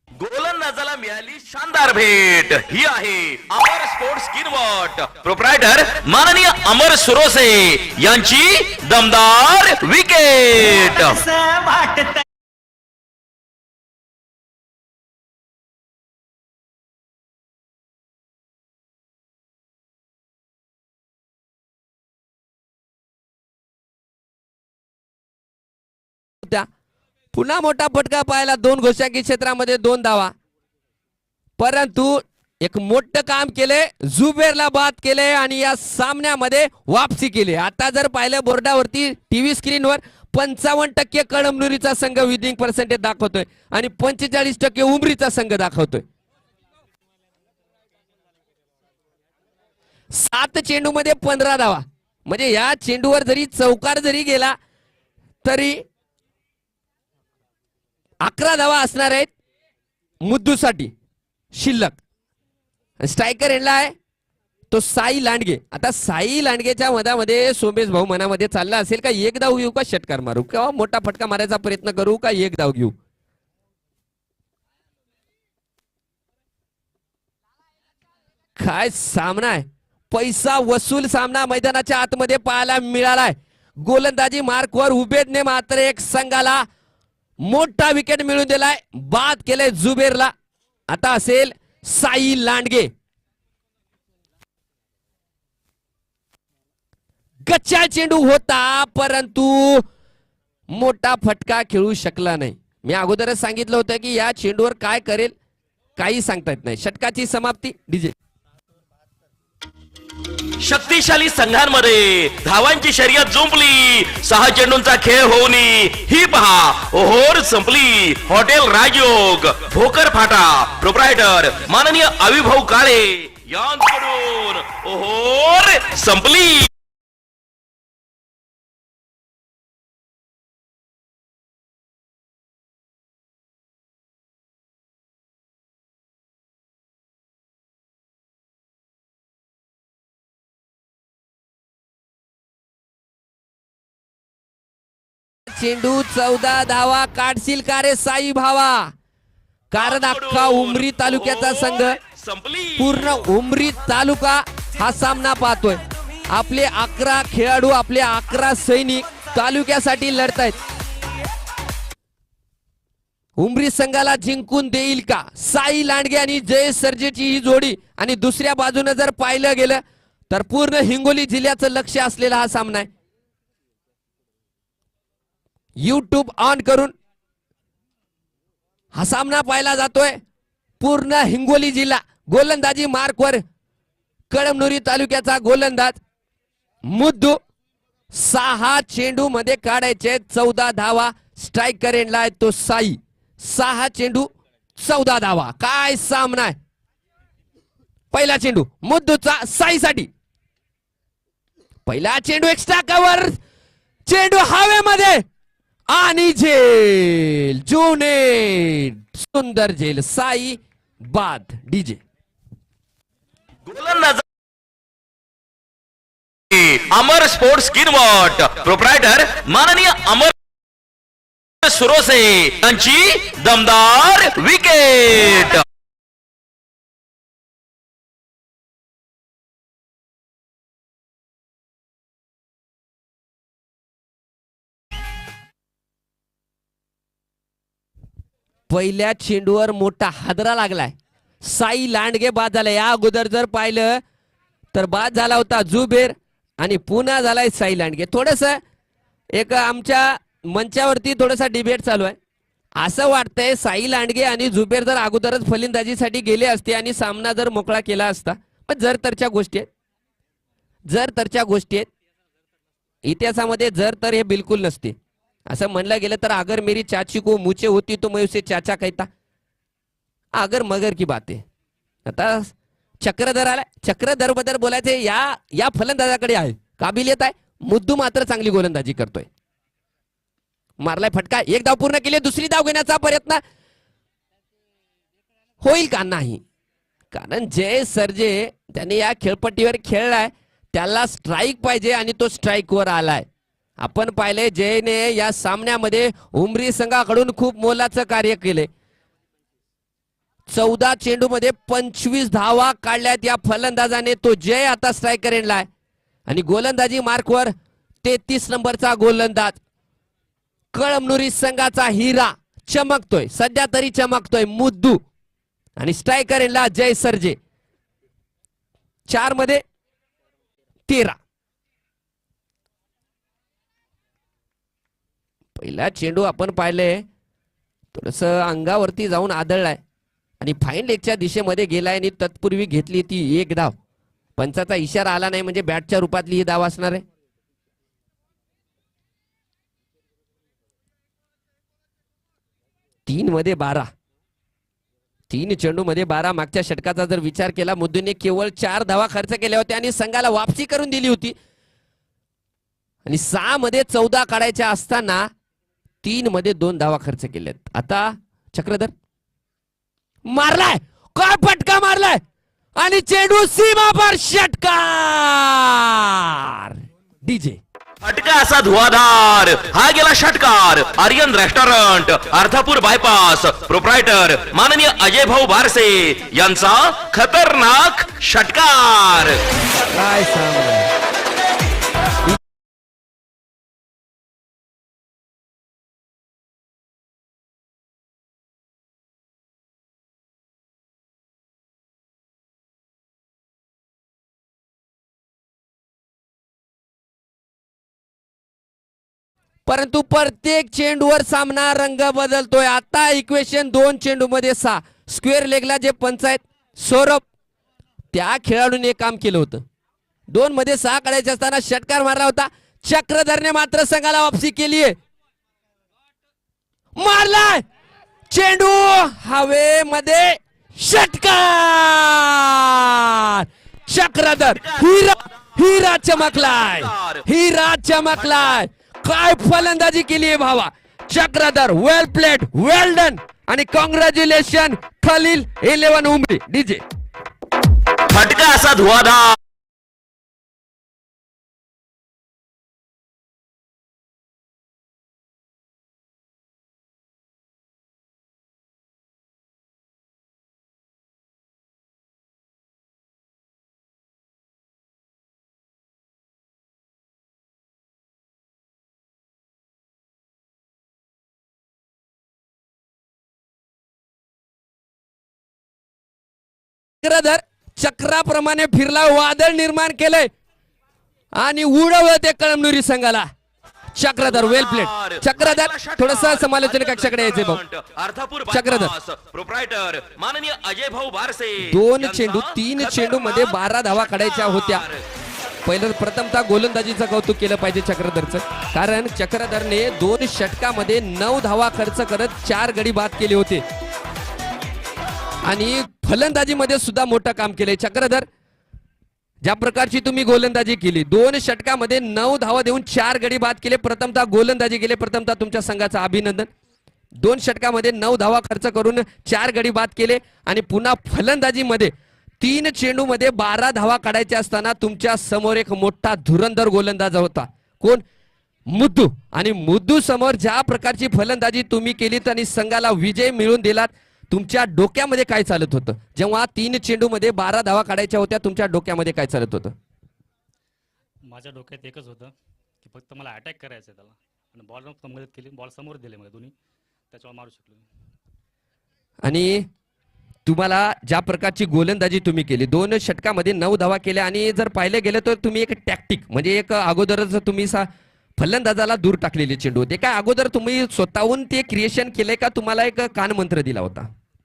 गोलंदाजाला मिळाली शानदार भेट. ही आहे अमर स्पोर्ट्स किनवट प्रोप्रायटर माननीय अमर सुरोसे यांची दमदार विकेट. पुन्हा मोठा फटका पाहायला 2 गोशांकी क्षेत्रामध्ये 2 धावा. परंतु एक मोठं काम केले जुबेरला बाद केले आणि या सामन्यामध्ये वापसी केली. आता जर पाहिलं बोर्डावरती टीव्ही स्क्रीनवर 55% कळमनुरीचा संघ विनिंग पर्सेंटेज दाखवतोय आणि 45% उमरीचा संघ दाखवतोय. 7 चेंडू मध्ये 15 धावा म्हणजे या चेंडूवर जरी चौकार जरी गेला तरी 11 धावा असणार आहेत मुद्दूसाठी शिल्लक. स्ट्रायकर एंडला आहे तो साई लांडगे. आता साई लांडगेच्या मधामध्ये सोमेश भाऊ मनामध्ये चालला असेल का एक धाव घेऊ का षटकार मारू किंवा मोठा फटका मारायचा प्रयत्न करू का एक धाव घेऊ. काय सामना आहे. पैसा वसूल सामना मैदानाच्या आतमध्ये पाहायला मिळालाय. गोलंदाजी मार्कवर उबेदने मात्र एक संघाला मोठा विकेट मिळवून दिलाय. बाद केले जुबेरला. आता असेल साई लांडगे. गच्चा चेंडू होता परंतु मोठा फटका खेळू शकला नाही. मी अगोदरच सांगितलं होतं की या चेंडूवर काय करेल काही सांगता येत नाही. षटकाची समाप्ती डीजे. शक्तिशाली संघांमध्ये धावांची शर्यत जुंपली. 6 चेंडूंचा खेळ होऊन ही पहा ओहोर संपली. हॉटेल राजयोग भोकर फाटा प्रोप्रायटर माननीय अविभाऊ काळे यांकडून ओहोर संपली. चेंडू 14 धावा काढशील का रे साई भावा. कारण अख्खा उमरी तालुक्याचा संघ पूर्ण उमरी तालुका हा सामना पाहतोय. आपले 11 खेळाडू आपले 11 सैनिक तालुक्यासाठी लढतायत. उमरी संघाला जिंकून देईल का साई लांडगे आणि जय सर्जेची ही जोडी. आणि दुसऱ्या बाजूने जर पाहिलं गेलं तर पूर्ण हिंगोली जिल्ह्याचं लक्ष असलेला हा सामना आहे. यूट्यूब ऑन करून हा सामना पाहिला जातोय. पूर्ण हिंगोली जिल्हा गोलंदाजी मार्कवर कळमनुरी तालुक्याचा गोलंदाज मुद्दू. 6 चेंडू मध्ये काढायचे 14 धावा. स्ट्रायकर एंडला आहे तो साई. 6 चेंडू 14 धावा. काय सामना आहे. पहिला चेंडू मुद्दूचा साईसाठी. पहिला चेंडू एक्स्ट्रा कव्हर. चेंडू हवेमध्ये आणि झेल जुने सुंदर झेल. साई बाद डीजे. गोलंदाज अमर स्पोर्ट्स किनवट प्रोप्रायटर माननीय अमर सुरोसे यांची दमदार विकेट. पहिल्या चेंडूवर मोठा हादरा लागलाय. साई लांडगे बाद झाला. या अगोदर जर पाहिलं तर बाद झाला होता जुबेर आणि पुन्हा झालाय साई लांडगे. थोडस एक आमच्या मंचावरती थोडासा डिबेट चालू आहे. असं वाटतंय साई लांडगे आणि जुबेर जर अगोदरच फलंदाजीसाठी गेले असते आणि सामना जर मोकळा केला असता पण जर तरच्या गोष्टी आहेत, जर तरच्या गोष्टी आहेत. इतिहासामध्ये जर तर हे बिलकुल नसते. असं म्हणलं गेलं तर अगर मेरी चाची को मुचे होती तो मैं उसे चाचा कहता. अगर मगर की बात आहे. आता चक्रधर आलाय, चक्रधर बद्दल बोलायचे या फलंदाजाकडे आहे, काबिलियत आहे, मुद्दू मात्र चांगली गोलंदाजी करतोय. मारलाय फटका, एक धाव पूर्ण केली, दुसरी धाव घेण्याचा प्रयत्न होईल का? नाही, कारण जय सरजे त्याने या खेळपट्टीवर खेळलाय, त्याला स्ट्राईक पाहिजे आणि तो स्ट्राईक वर आलाय. आपण पाहिले जयने या सामन्यामध्ये उमरी संघाकडून खूप मोलाचं कार्य केले. 14 चेंडू मध्ये 25 धावा काढल्यात या फलंदाजाने. तो जय आता स्ट्रायकर एंडलाय आणि गोलंदाजी मार्कवर 33 नंबरचा गोलंदाज कळमनुरी संघाचा हिरा चमकतोय, सध्या तरी चमकतोय मुद्दू. आणि स्ट्रायकर एंडला जय सरजे. 4 मध्ये 13. पहिला चेंडू आपण पाहिले थोडस अंगावरती जाऊन आदळलाय आणि फाईन लेगच्या दिशेमध्ये गेलाय आणि तत्पूर्वी घेतली ती एक धाव. पंचाचा इशारा आला नाही म्हणजे बॅटच्या रूपातली ही धाव असणार आहे. 3 मध्ये 12. 3 चेंडू मध्ये 12. मागच्या षटकाचा जर विचार केला मुद्दूने केवळ 4 धावा खर्च केल्या होत्या आणि संघाला वापसी करून दिली होती. आणि 6 मध्ये 14 काढायच्या असताना 3 मध्ये 2 धावा खर्च केल्यात. आता चक्रधर मारलाय, काय फटका मारलाय आणि चेंडू सीमा पर षटकार. डीजे फटका असा धुवाधार, हा गेला षटकार. Aryan restaurant, Ardhapur bypass, proprietor माननीय अजय भाऊ बारसे यांचा खतरनाक षटकार. काय सांग. परंतु प्रत्येक चेंडूवर सामना रंग बदलतोय. आता इक्वेशन 2 चेंडू मध्ये 6. स्क्वेअर लेगला जे पंचायत सौरभ त्या खेळाडूने काम केलं होतं. 2 मध्ये 6 काढायचे असताना षटकार मारला होता. चक्रधरने मात्र संघाला वापसी केली आहे. मारलाय चेंडू हवेमध्ये, षटकार. चक्रधर हिरा चमकलाय, हिरा चमकलाय. काय फलंदाजी केली आहे भावा. चक्रधर वेल प्लेड, वेल डन आणि कॉंग्रॅच्युलेशन खलील 11 उमरी. डीजे फटका असा धुवाधार. चक्रधर चक्राप्रमाणे फिरला, वादळ निर्माण केलंय आणि उडवलं ते कळमनुरी संघाला. चक्रधर वेल प्लेट. चक्रधर थोडस समालोचन कक्षाकडे यायचे भाऊ. अर्धापूर चक्रधर प्रोप्रायटर माननीय अजय भाऊ बारसे. 2 चेंडू 3 चेंडू मध्ये 12 धावा काढायच्या होत्या. पहिलं प्रथमतः गोलंदाजीचं कौतुक केलं पाहिजे चक्रधरचं, कारण चक्रधरने 2 षटकामध्ये 9 धावा खर्च करत 4 गडी बाद केले होते आणि फलंदाजीमध्ये सुद्धा मोठं काम केलंय. चक्रधर ज्या प्रकारची तुम्ही गोलंदाजी केली, 2 षटकामध्ये 9 धावा देऊन 4 गडी बाद केले, प्रथमतः गोलंदाजी केले, प्रथमतः तुमच्या संघाचं अभिनंदन. 2 षटकामध्ये 9 धावा खर्च करून 4 गडी बाद केले आणि पुन्हा फलंदाजीमध्ये 3 चेंडू मध्ये 12 धावा काढायच्या असताना तुमच्या समोर एक मोठा धुरंधर गोलंदाज होता. कोण? मुद्दू. आणि मुद्दू समोर ज्या प्रकारची फलंदाजी तुम्ही केलीत आणि संघाला विजय मिळवून दिलात, तुमच्या डोक्यामध्ये काय चालत होतं जेव्हा 3 चेंडू मध्ये 12 धावा काढायच्या होत्या? तुमच्या डोक्यामध्ये काय चालत होतं? माझ्या डोक्यात एकच होतं की फक्त मला अटॅक करायचं आहे त्याला, आणि बॉलर मदत केली, बॉल समोर दिले मला दोन्ही, त्याच्यावर मारू शकलो. आणि तुम्हाला ज्या प्रकारची गोलंदाजी तुम्ही केली, 2 षटकामध्ये 9 धावा केल्या आणि जर पाहिलं गेलं तर तुम्ही एक टॅक्टिक म्हणजे एक अगोदरच तुम्ही फलंदाजाला दूर टाकलेले चेंडू होते. काय अगोदर तुम्ही स्वतःहून ते क्रिएशन केलंय का तुम्हाला एक कान मंत्र दिला होता?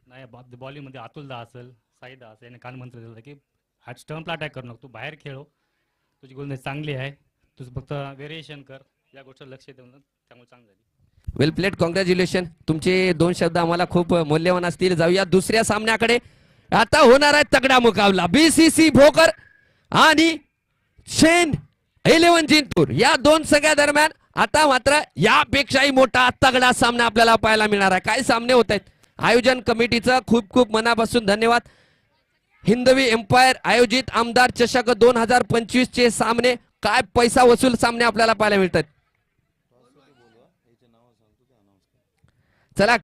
नाही, बॉलिंगमध्ये अतुल दा असेल, साई दा असेल, याने कान मंत्र दिला की आज स्टंपला अटॅक करू नको, तू बाहेर खेळ, तुझी गोलंदाजी चांगली आहे, तुझं फक्त व्हेरिएशन कर, या गोष्टीवर लक्ष देऊन त्यामुळे चांगली झाली. वेल प्लेड, कॉंग्रॅच्युलेशन. तुमचे 2 शब्द आम्हाला खूप मौल्यवान असतील. जाऊया दुसऱ्या सामन्याकडे. आता होणार आहे तगडा मुकाबला. BCC भोकर आणि शेन 11 जिंतूर या 2 संघा दरम्यान. आता मात्र यापेक्षाही मोठा तगडा सामना आपल्याला पाहायला मिळणार आहे. काय सामने होत आहेत. आयोजन कमिटीचं खूप खूप मनापासून धन्यवाद. हिंदवी एम्पायर आयोजित आमदार चषक 2025 चे सामने, काय पैसा वसूल सामने आपल्याला पाहायला मिळतात.